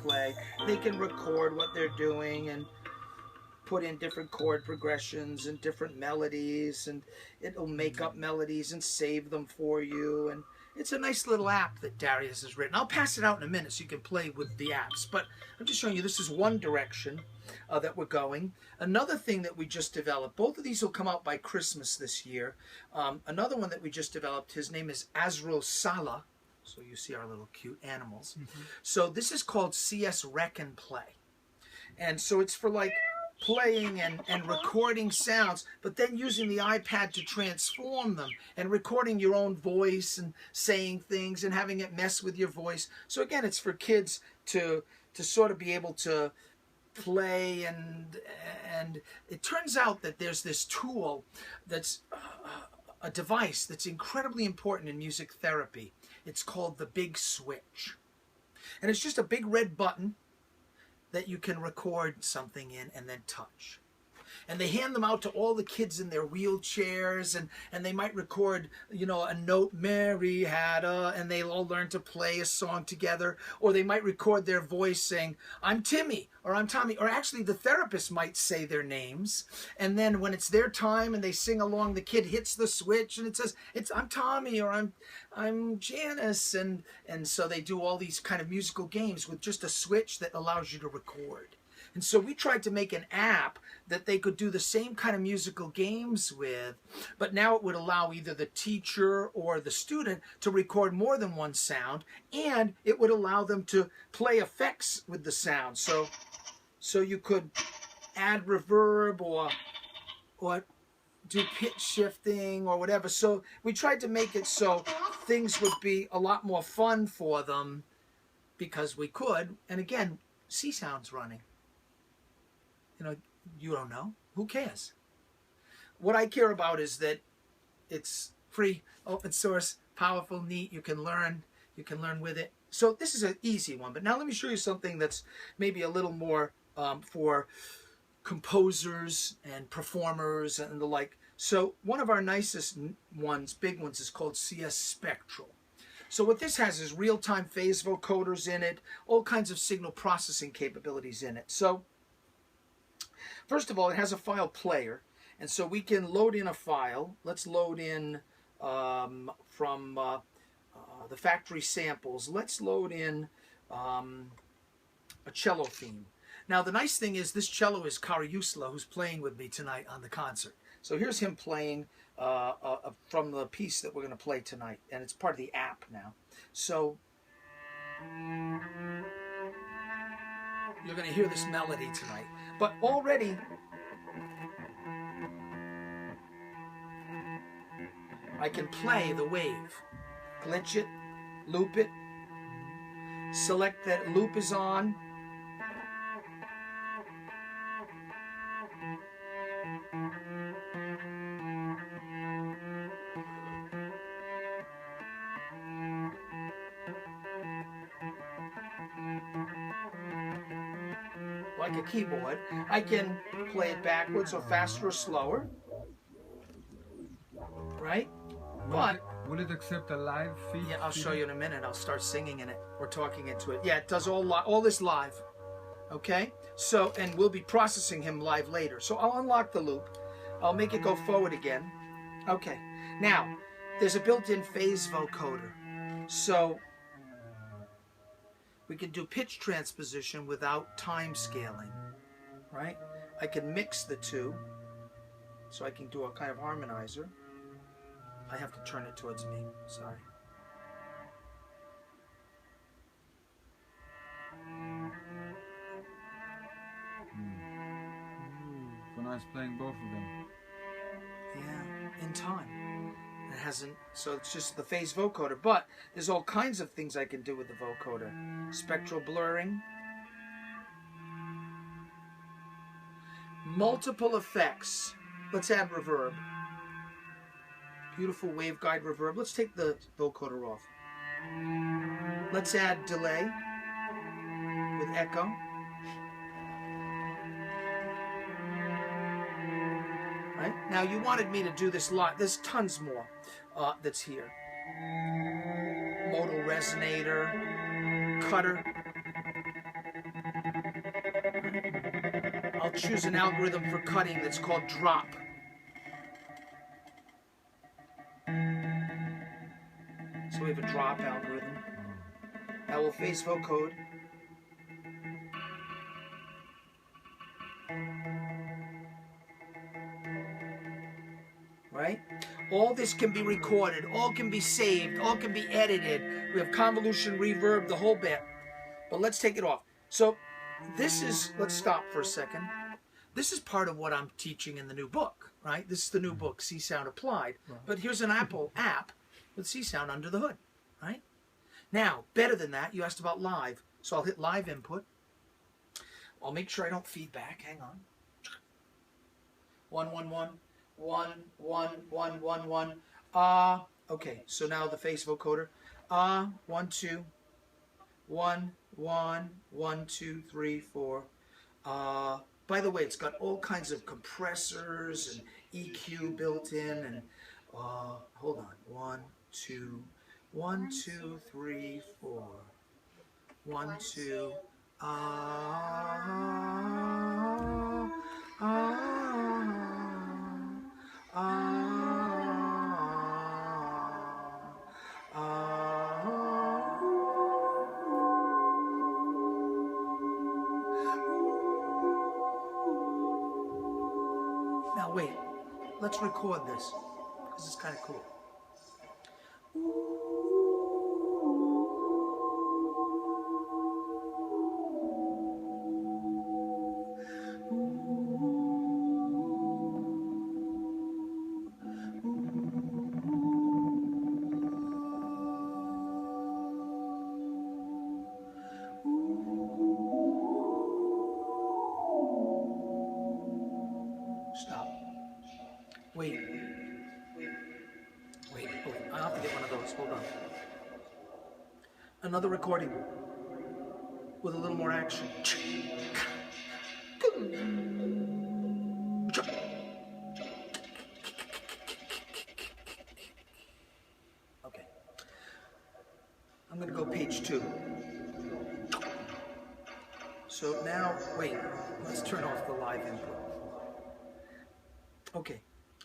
play. They can record what they're doing and put in different chord progressions and different melodies, and it'll make up melodies and save them for you. And it's a nice little app that Darius has written. I'll pass it out in a minute so you can play with the apps, but I'm just showing you this is one direction that we're going. Another thing that we just developed, both of these will come out by Christmas this year. Another one that we just developed, his name is Azrael Sala. So you see our little cute animals. Mm-hmm. So this is called CS Rec and Play. And so it's for like playing and recording sounds, but then using the iPad to transform them and recording your own voice and saying things and having it mess with your voice. So again, it's for kids to sort of be able to play, and it turns out that there's this tool that's a device that's incredibly important in music therapy. It's called the Big Switch. And it's just a big red button that you can record something in and then touch. And they hand them out to all the kids in their wheelchairs, and they might record, you know, a note, Mary had a, and they'll all learn to play a song together. Or they might record their voice saying, I'm Timmy, or I'm Tommy. Or actually the therapist might say their names. And then when it's their time and they sing along, the kid hits the switch and it says, I'm Tommy, or I'm Janice. And so they do all these kind of musical games with just a switch that allows you to record. And so we tried to make an app that they could do the same kind of musical games with, but now it would allow either the teacher or the student to record more than one sound, and it would allow them to play effects with the sound. So you could add reverb or do pitch shifting or whatever. So we tried to make it so things would be a lot more fun for them because we could. And again, Csound's running. You know, you don't know. Who cares? What I care about is that it's free, open source, powerful, neat. You can learn with it. So this is an easy one. But now let me show you something that's maybe a little more for composers and performers and the like. So one of our nicest ones, big ones, is called Sia Spectral. So what this has is real-time phase vocoders in it, all kinds of signal processing capabilities in it. So first of all, it has a file player, and so we can load in a file. Let's load in from the factory samples. Let's load in a cello theme. Now, the nice thing is this cello is Karyusla, who's playing with me tonight on the concert. So here's him playing from the piece that we're going to play tonight, and it's part of the app now. So you're going to hear this melody tonight. But already, I can play the wave. Glitch it, loop it, select that loop is on. Like a keyboard. I can play it backwards or faster or slower, right? But will it accept a live feed? Yeah, I'll show you in a minute. I'll start singing in it or talking into it. Yeah, it does all this live. Okay? So, and we'll be processing him live later. So I'll unlock the loop. I'll make it go forward again. Okay. Now, there's a built-in phase vocoder. So we can do pitch transposition without time scaling, right? I can mix the two, so I can do a kind of harmonizer. I have to turn it towards me, sorry. So nice playing both of them. Yeah, in time. It hasn't, so it's just the phase vocoder, but there's all kinds of things I can do with the vocoder. Spectral blurring, multiple effects. Let's add reverb. Beautiful waveguide reverb. Let's take the vocoder off. Let's add delay with echo. Right? Now you wanted me to do this lot. There's tons more that's here. Modal resonator, cutter. I'll choose an algorithm for cutting that's called drop. So we have a drop algorithm. That will face vocode. Right? All this can be recorded, all can be saved, all can be edited. We have convolution, reverb, the whole bit. But let's take it off. So this is, let's stop for a second. This is part of what I'm teaching in the new book, right? This is the new book, Csound Applied. Right. But here's an Apple app with Csound under the hood, right? Now, better than that, you asked about live. So I'll hit live input. I'll make sure I don't feedback. Hang on. 1, 1, 1. 1, 1, 1, 1, 1. Okay, so now the face vocoder. 1, 2. 1, 1, 1, 2, 3, 4. By the way, it's got all kinds of compressors and EQ built in. And hold on. 1, 2, 1, 2, 3, 4. 1, 2. Now wait, let's record this. This is kind of cool. Stop. Wait. I'll have to get one of those. Hold on. Another recording with a little more action. Okay. I'm going to go page 2. So now, wait. Let's turn off the live input. Okay,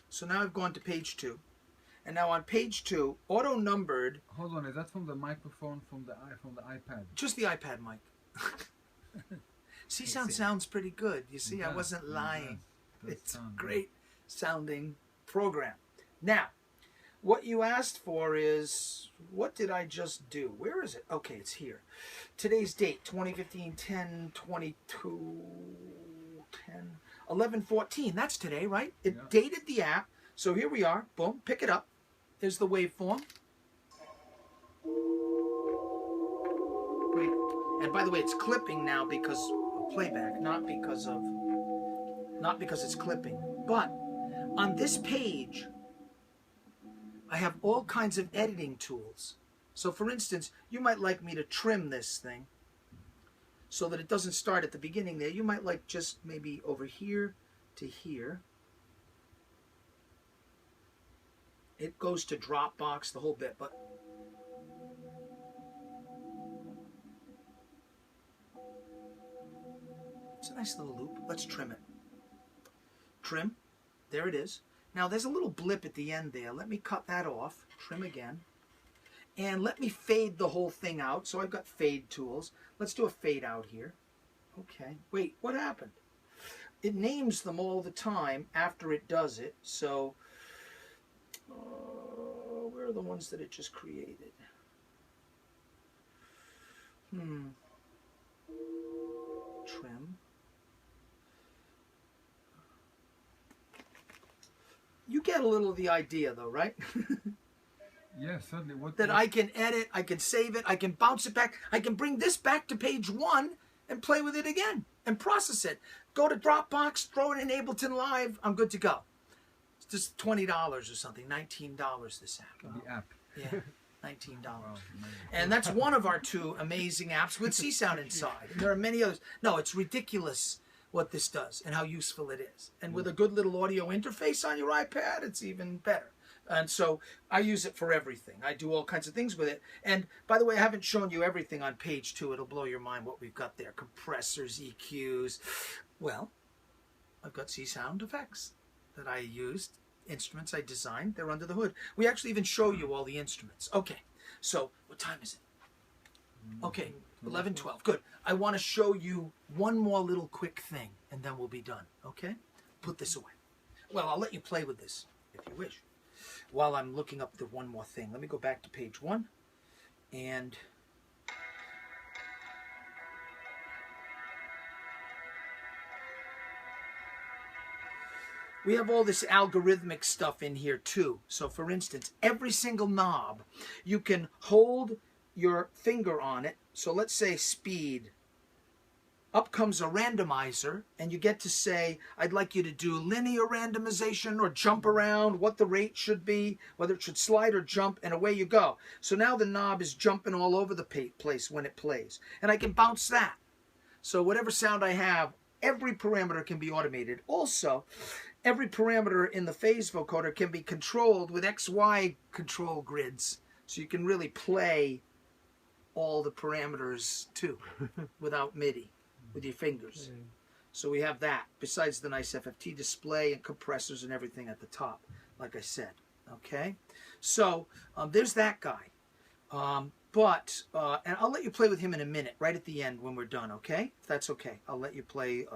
so now I've gone to page 2, and now on page 2, auto-numbered. Hold on, is that from the microphone from the iPad? Just the iPad mic. Csound sounds pretty good. You see, I wasn't lying. It's a great sounding program. Now, what you asked for is, what did I just do? Where is it? Okay, it's here. Today's date, 2015, 10/22, 10. 11/14, that's today, right? It dated the app. So here we are. Boom, pick it up. There's the waveform. Wait, and by the way, it's clipping now because of playback, not because it's clipping. But on this page, I have all kinds of editing tools. So for instance, you might like me to trim this thing so that it doesn't start at the beginning there. You might like just maybe over here to here. It goes to Dropbox, the whole bit, but it's a nice little loop. Let's trim it. Trim. There it is. Now there's a little blip at the end there. Let me cut that off. Trim again. And let me fade the whole thing out. So I've got fade tools. Let's do a fade out here. Okay. Wait, what happened? It names them all the time after it does it. So, where are the ones that it just created? Trim. You get a little of the idea though, right? Yes, certainly. I can edit, I can save it, I can bounce it back, I can bring this back to page 1 and play with it again and process it. go to Dropbox, throw it in Ableton Live, I'm good to go. It's just $20 or something, $19 this app. The app. Yeah, $19. Wow, amazing. And that's one of our 2 amazing apps with Csound inside. And there are many others. No, it's ridiculous what this does and how useful it is. And with a good little audio interface on your iPad, it's even better. And so I use it for everything. I do all kinds of things with it. And by the way, I haven't shown you everything on page 2. It'll blow your mind what we've got there. Compressors, EQs. Well, I've got Csound effects that I used. Instruments I designed. They're under the hood. We actually even show you all the instruments. Okay, so what time is it? Okay, 11:12. Good. I want to show you one more little quick thing, and then we'll be done. Okay? Put this away. Well, I'll let you play with this, if you wish. While I'm looking up the one more thing. Let me go back to page 1. And we have all this algorithmic stuff in here too. So for instance, every single knob, you can hold your finger on it. So let's say speed. Up comes a randomizer, and you get to say, I'd like you to do linear randomization or jump around, what the rate should be, whether it should slide or jump, and away you go. So now the knob is jumping all over the place when it plays. And I can bounce that. So whatever sound I have, every parameter can be automated. Also, every parameter in the phase vocoder can be controlled with XY control grids. So you can really play all the parameters too without MIDI. With your fingers. So we have that, besides the nice FFT display and compressors and everything at the top, like I said. Okay? So there's that guy. And I'll let you play with him in a minute, right at the end when we're done, okay? If that's okay. I'll let you play.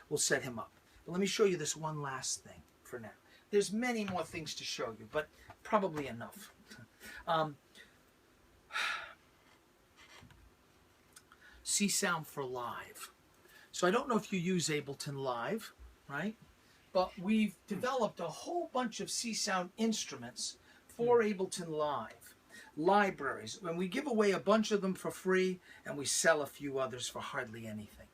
We'll set him up. But let me show you this one last thing for now. There's many more things to show you, but probably enough. Csound for Live. So I don't know if you use Ableton Live, right? But we've developed a whole bunch of Csound instruments for Ableton Live. Libraries. And we give away a bunch of them for free, and we sell a few others for hardly anything.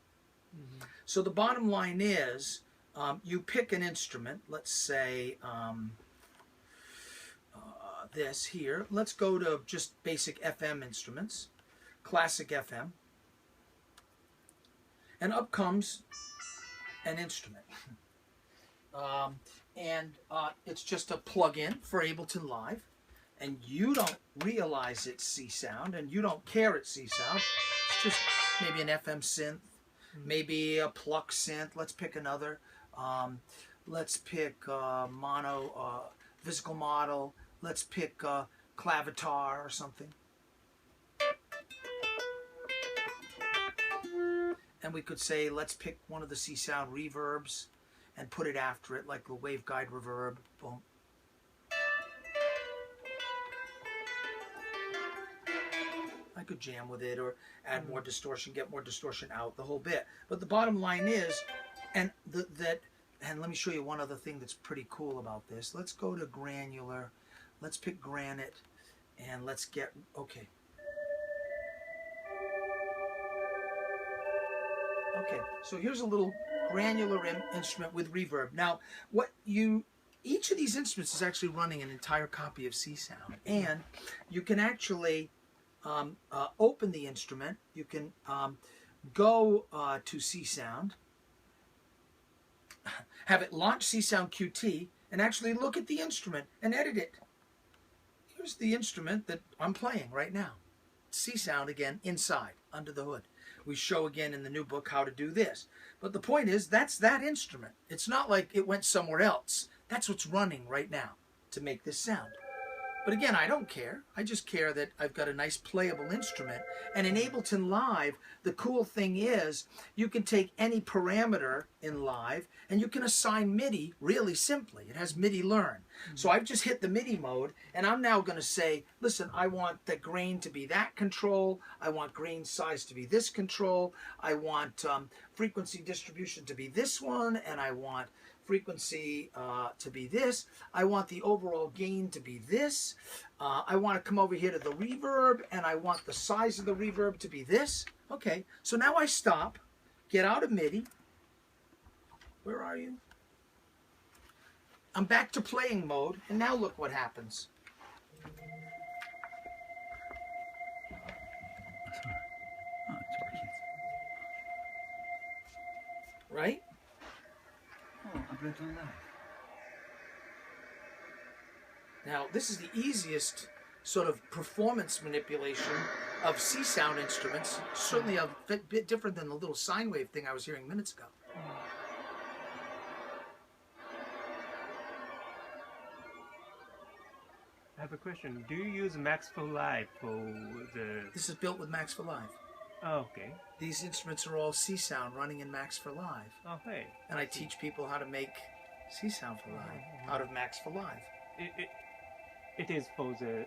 So the bottom line is, you pick an instrument. Let's say this here. Let's go to just basic FM instruments. Classic FM. And up comes an instrument. It's just a plug-in for Ableton Live. And you don't realize it's Csound, and you don't care it's Csound. It's just maybe an FM synth, maybe a pluck synth. Let's pick another. Let's pick mono, physical model. Let's pick clavitar or something. And we could say, let's pick one of the Csound reverbs and put it after it, like the waveguide reverb. Boom. I could jam with it or add more distortion, get more distortion out, the whole bit. But the bottom line is, and let me show you one other thing that's pretty cool about this. Let's go to granular. Let's pick granite, and let's get, okay. Okay, so here's a little granular instrument with reverb. Now, each of these instruments is actually running an entire copy of Csound, and you can actually open the instrument. You can go to Csound, have it launch Csound QT, and actually look at the instrument and edit it. Here's the instrument that I'm playing right now. Csound again inside, under the hood. We show again in the new book how to do this. But the point is, that's that instrument. It's not like it went somewhere else. That's what's running right now to make this sound. But again, I don't care. I just care that I've got a nice playable instrument. And in Ableton Live, the cool thing is you can take any parameter in Live and you can assign MIDI really simply. It has Midi Learn. So I've just hit the MIDI mode, and I'm now going to say, listen, I want the grain to be that control. I want grain size to be this control. I want frequency distribution to be this one, and I want frequency to be this. I want the overall gain to be this. I want to come over here to the reverb, and I want the size of the reverb to be this. Okay, so now I stop, get out of MIDI, Where are you? I'm back to playing mode, and now look what happens. Oh, it's working. Right? Oh, Ableton Live. Now, this is the easiest sort of performance manipulation of Csound instruments. Certainly a bit different than the little sine wave thing I was hearing minutes ago. I have a question. Do you use Max for Live for the... This is built with Max for Live. Oh, okay. These instruments are all Csound running in Max for Live. Oh, hey. And I teach people how to make Csound for Live out of Max for Live. It is for the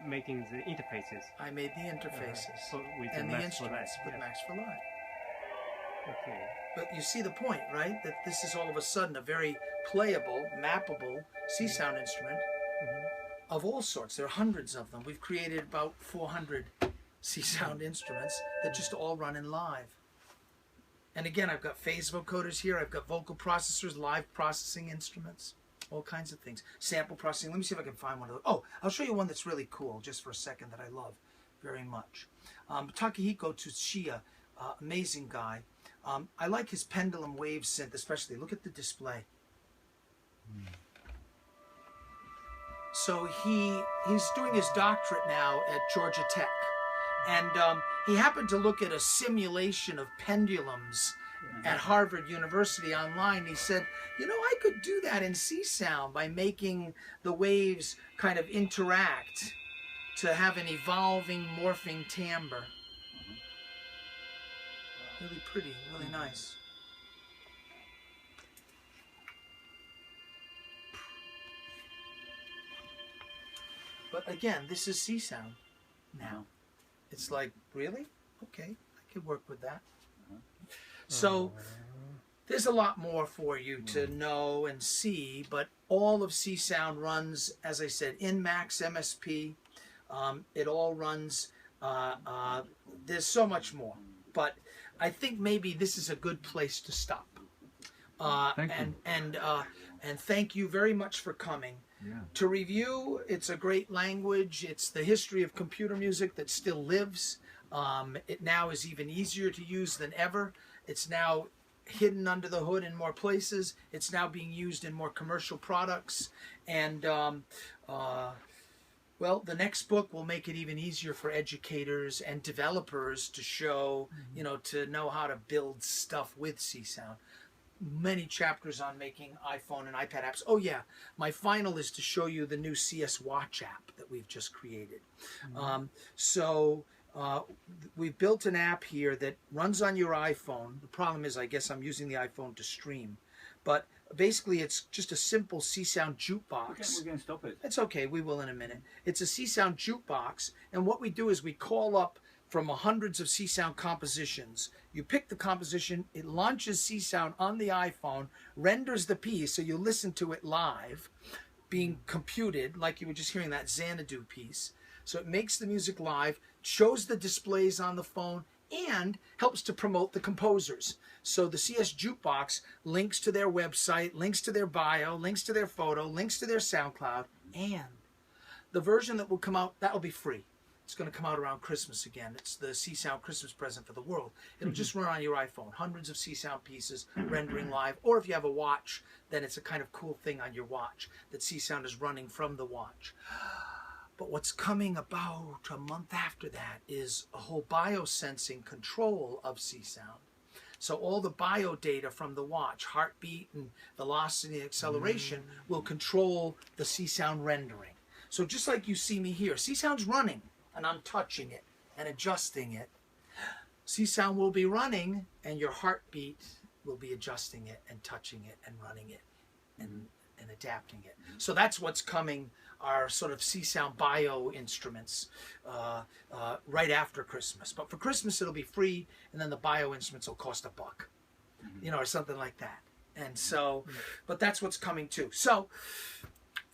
making the interfaces. I made the interfaces With and the Max for Live. instruments with Yes. Max for Live. Okay. But you see the point, right? That this is all of a sudden a very playable, mappable Csound instrument of all sorts. There are hundreds of them. We've created about 400 Csound instruments that just all run in live. And again, I've got phase vocoders here. I've got vocal processors, live processing instruments, all kinds of things. Sample processing. Let me see if I can find one of those. Oh, I'll show you one that's really cool just for a second that I love very much. Takehiko Tsuchiya, amazing guy. I like his pendulum wave synth especially. Look at the display. So he's doing his doctorate now at Georgia Tech. And he happened to look at a simulation of pendulums at Harvard University online. He said, you know, I could do that in Csound by making the waves kind of interact to have an evolving, morphing timbre. Really pretty, really nice. But again, this is Csound now. It's like, really? Okay, I could work with that. So there's a lot more for you to know and see, but all of Csound runs, as I said, in Max MSP. It all runs, there's so much more. But I think maybe this is a good place to stop. Thank you. And thank you very much for coming. Yeah. To review, it's a great language. It's the history of computer music that still lives. It now is even easier to use than ever. It's now hidden under the hood in more places. It's now being used in more commercial products. And, well, the next book will make it even easier for educators and developers to show, you know, to know how to build stuff with Csound. Many chapters on making iPhone and iPad apps. Oh yeah, my final is to show you the new CS Watch app that we've just created. We've built an app here that runs on your iPhone. The problem is, I guess I'm using the iPhone to stream. But basically, it's just a simple Csound jukebox. We're going to stop it. That's okay, we will in a minute. It's a Csound jukebox, and what we do is we call up from hundreds of Csound compositions. You pick the composition, it launches Csound on the iPhone, renders the piece, so you listen to it live, being computed, like you were just hearing that Xanadu piece. So it makes the music live, shows the displays on the phone, and helps to promote the composers. So the CS Jukebox links to their website, links to their bio, links to their photo, links to their SoundCloud, and the version that will come out, that will be free. It's going to come out around Christmas again. It's the Csound Christmas present for the world. It'll just run on your iPhone. Hundreds of Csound pieces rendering live. Or if you have a watch, then it's a kind of cool thing on your watch that Csound is running from the watch. But what's coming about a month after that is a whole biosensing control of Csound. So all the bio data from the watch, heartbeat and velocity and acceleration, will control the Csound rendering. So just like you see me here, Csound's running, and I'm touching it and adjusting it. Csound will be running, and your heartbeat will be adjusting it and touching it and running it and adapting it. So that's what's coming, our sort of Csound bio instruments right after Christmas. But for Christmas, it'll be free, and then the bio instruments will cost $1, you know, or something like that. And so, but that's what's coming too. So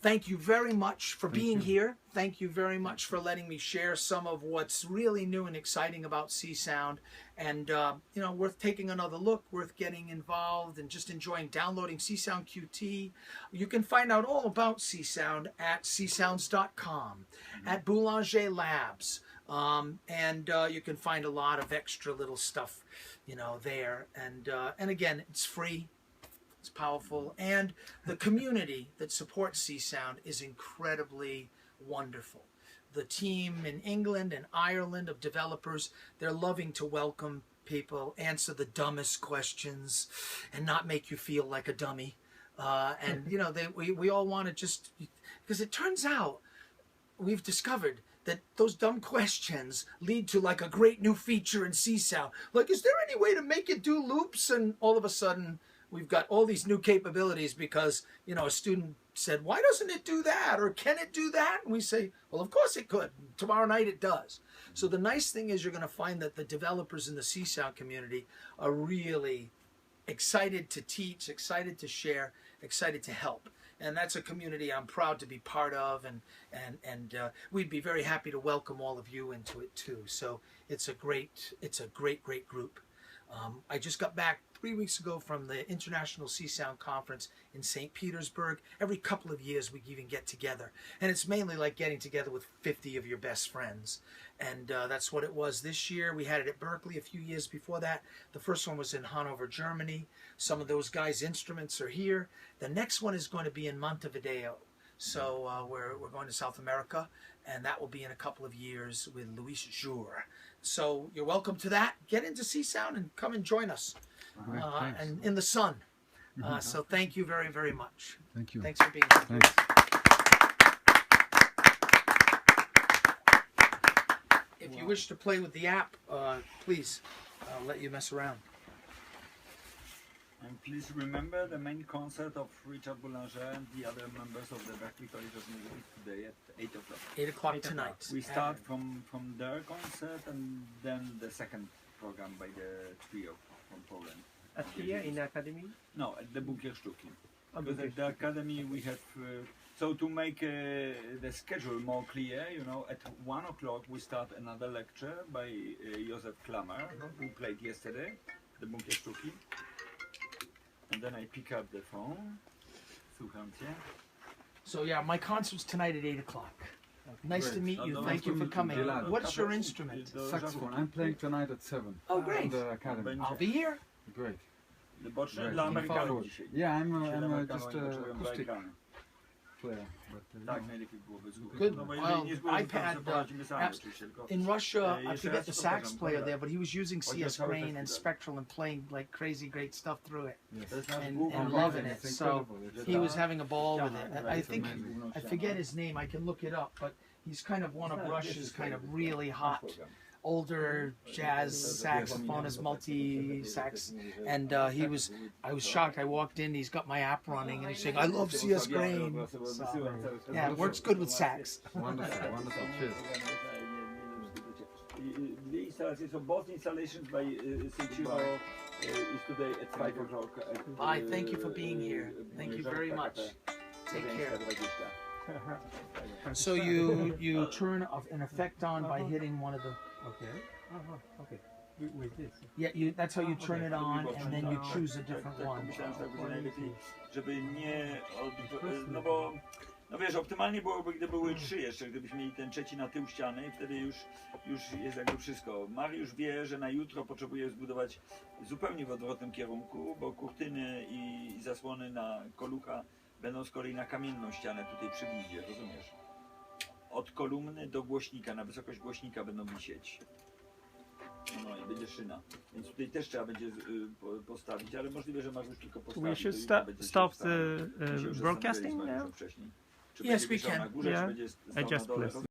thank you very much for being here. Thank you very much for letting me share some of what's really new and exciting about Csound. And, you know, worth taking another look, worth getting involved, and just enjoying downloading Csound QT. You can find out all about Csound at csounds.com, at Boulanger Labs. And you can find a lot of extra little stuff, you know, there. And again, it's free. It's powerful, and the community that supports Csound is incredibly wonderful. The team in England and Ireland of developers, they're loving to welcome people, answer the dumbest questions, and not make you feel like a dummy. And you know, we all want to just, because it turns out we've discovered that those dumb questions lead to like a great new feature in Csound. Like, is there any way to make it do loops? And all of a sudden, we've got all these new capabilities because, you know, a student said, why doesn't it do that? Or can it do that? And we say, well, of course it could. Tomorrow night it does. So the nice thing is you're going to find that the developers in the Csound community are really excited to teach, excited to share, excited to help. And that's a community I'm proud to be part of, and we'd be very happy to welcome all of you into it too. So it's a great group. I just got back 3 weeks ago from the International Csound Conference in St. Petersburg. Every couple of years we even get together. And it's mainly like getting together with 50 of your best friends. And that's what it was this year. We had it at Berkeley a few years before that. The first one was in Hanover, Germany. Some of those guys' instruments are here. The next one is going to be in Montevideo. So we're going to South America, and that will be in a couple of years with Luis Jour. So you're welcome to that. Get into Csound and come and join us. And in the sun. So thank you very, very much. Thank you. Thanks for being here. Thanks. If you wish to play with the app, please, I'll let you mess around. And please remember the main concert of Richard Boulanger and the other members of the Berkeley College of Music today at 8 o'clock. 8 o'clock tonight. We start from their concert and then the second program by the trio from Poland. At here in the academy? No, at the Bunkier Sztuki. Oh, Because at the academy we have, so to make the schedule more clear, you know, at 1 o'clock we start another lecture by Josef Klammer, who played yesterday, the Bunkier Sztuki. And then I pick up the phone, słucham cię. So yeah, my concert's tonight at 8 o'clock. Nice Great. to meet you. No, Thank you for coming. Gelato. What's your instrument? Saxophone. I'm playing tonight at 7. Oh, great. In the academy. I'll be here. Great. Boczne Right. dla Looking Amerykanów forward. dzisiaj. Yeah, I'm Amerykanów just potrzebują dwa acoustic ekrany. player. But, Tak, najlepiej byłoby z góry. Good. No bo Well, jeżeli nie z góry, to iPad, przeprowadzimy sami apps. oczywiście, tylko... In Russia, I jeszcze forget raz the to sax pokażę, player dobra. there, but he was using Chodzi Sia o cały Spectral and festiwal. Spectral and playing like crazy great stuff through it. yes. To jest nasz And główny loving projekt. it. So he was having a ball with it. I think, amazing. I forget his name, I can look it up, but he's kind of one of Russia's kind of really hot, older jazz saxophonist, multi-sax. And I was shocked. I walked in, he's got my app running, and he's saying, I love Sia Spectral. So, yeah, it works good with sax. Wonderful, wonderful. Cheers. The installation, so both installations by Synturo is today at 5 o'clock. Bye, thank you for being here. Thank you very much. Take care. So you turn an effect on by hitting one of the... Okay. Okay. With this. Yeah, that's how you turn it on, and then you choose a different one. Myślałem, że tak będzie najlepiej, żeby nie... No bo... No wiesz, optymalnie byłoby, gdyby były 3 jeszcze, gdybyśmy mieli ten trzeci na tył ściany i wtedy już jest jakby wszystko. Mariusz wie, że na jutro potrzebuje zbudować zupełnie w odwrotnym kierunku, bo kurtyny i zasłony na kolucha będą z kolei na kamienną ścianę tutaj przy windzie, rozumiesz? Od kolumny do głośnika, na wysokość głośnika będą wisieć. No i będzie szyna. Więc tutaj też trzeba będzie postawić, ale możliwe, że Mariusz tylko postawi. We should to będzie stop się wstał. the My się już broadcasting zastanawialiśmy now. wcześniej. Czy Yes, będzie we wisiał can. na górze, Yeah. czy będzie stał I just na dole. pressed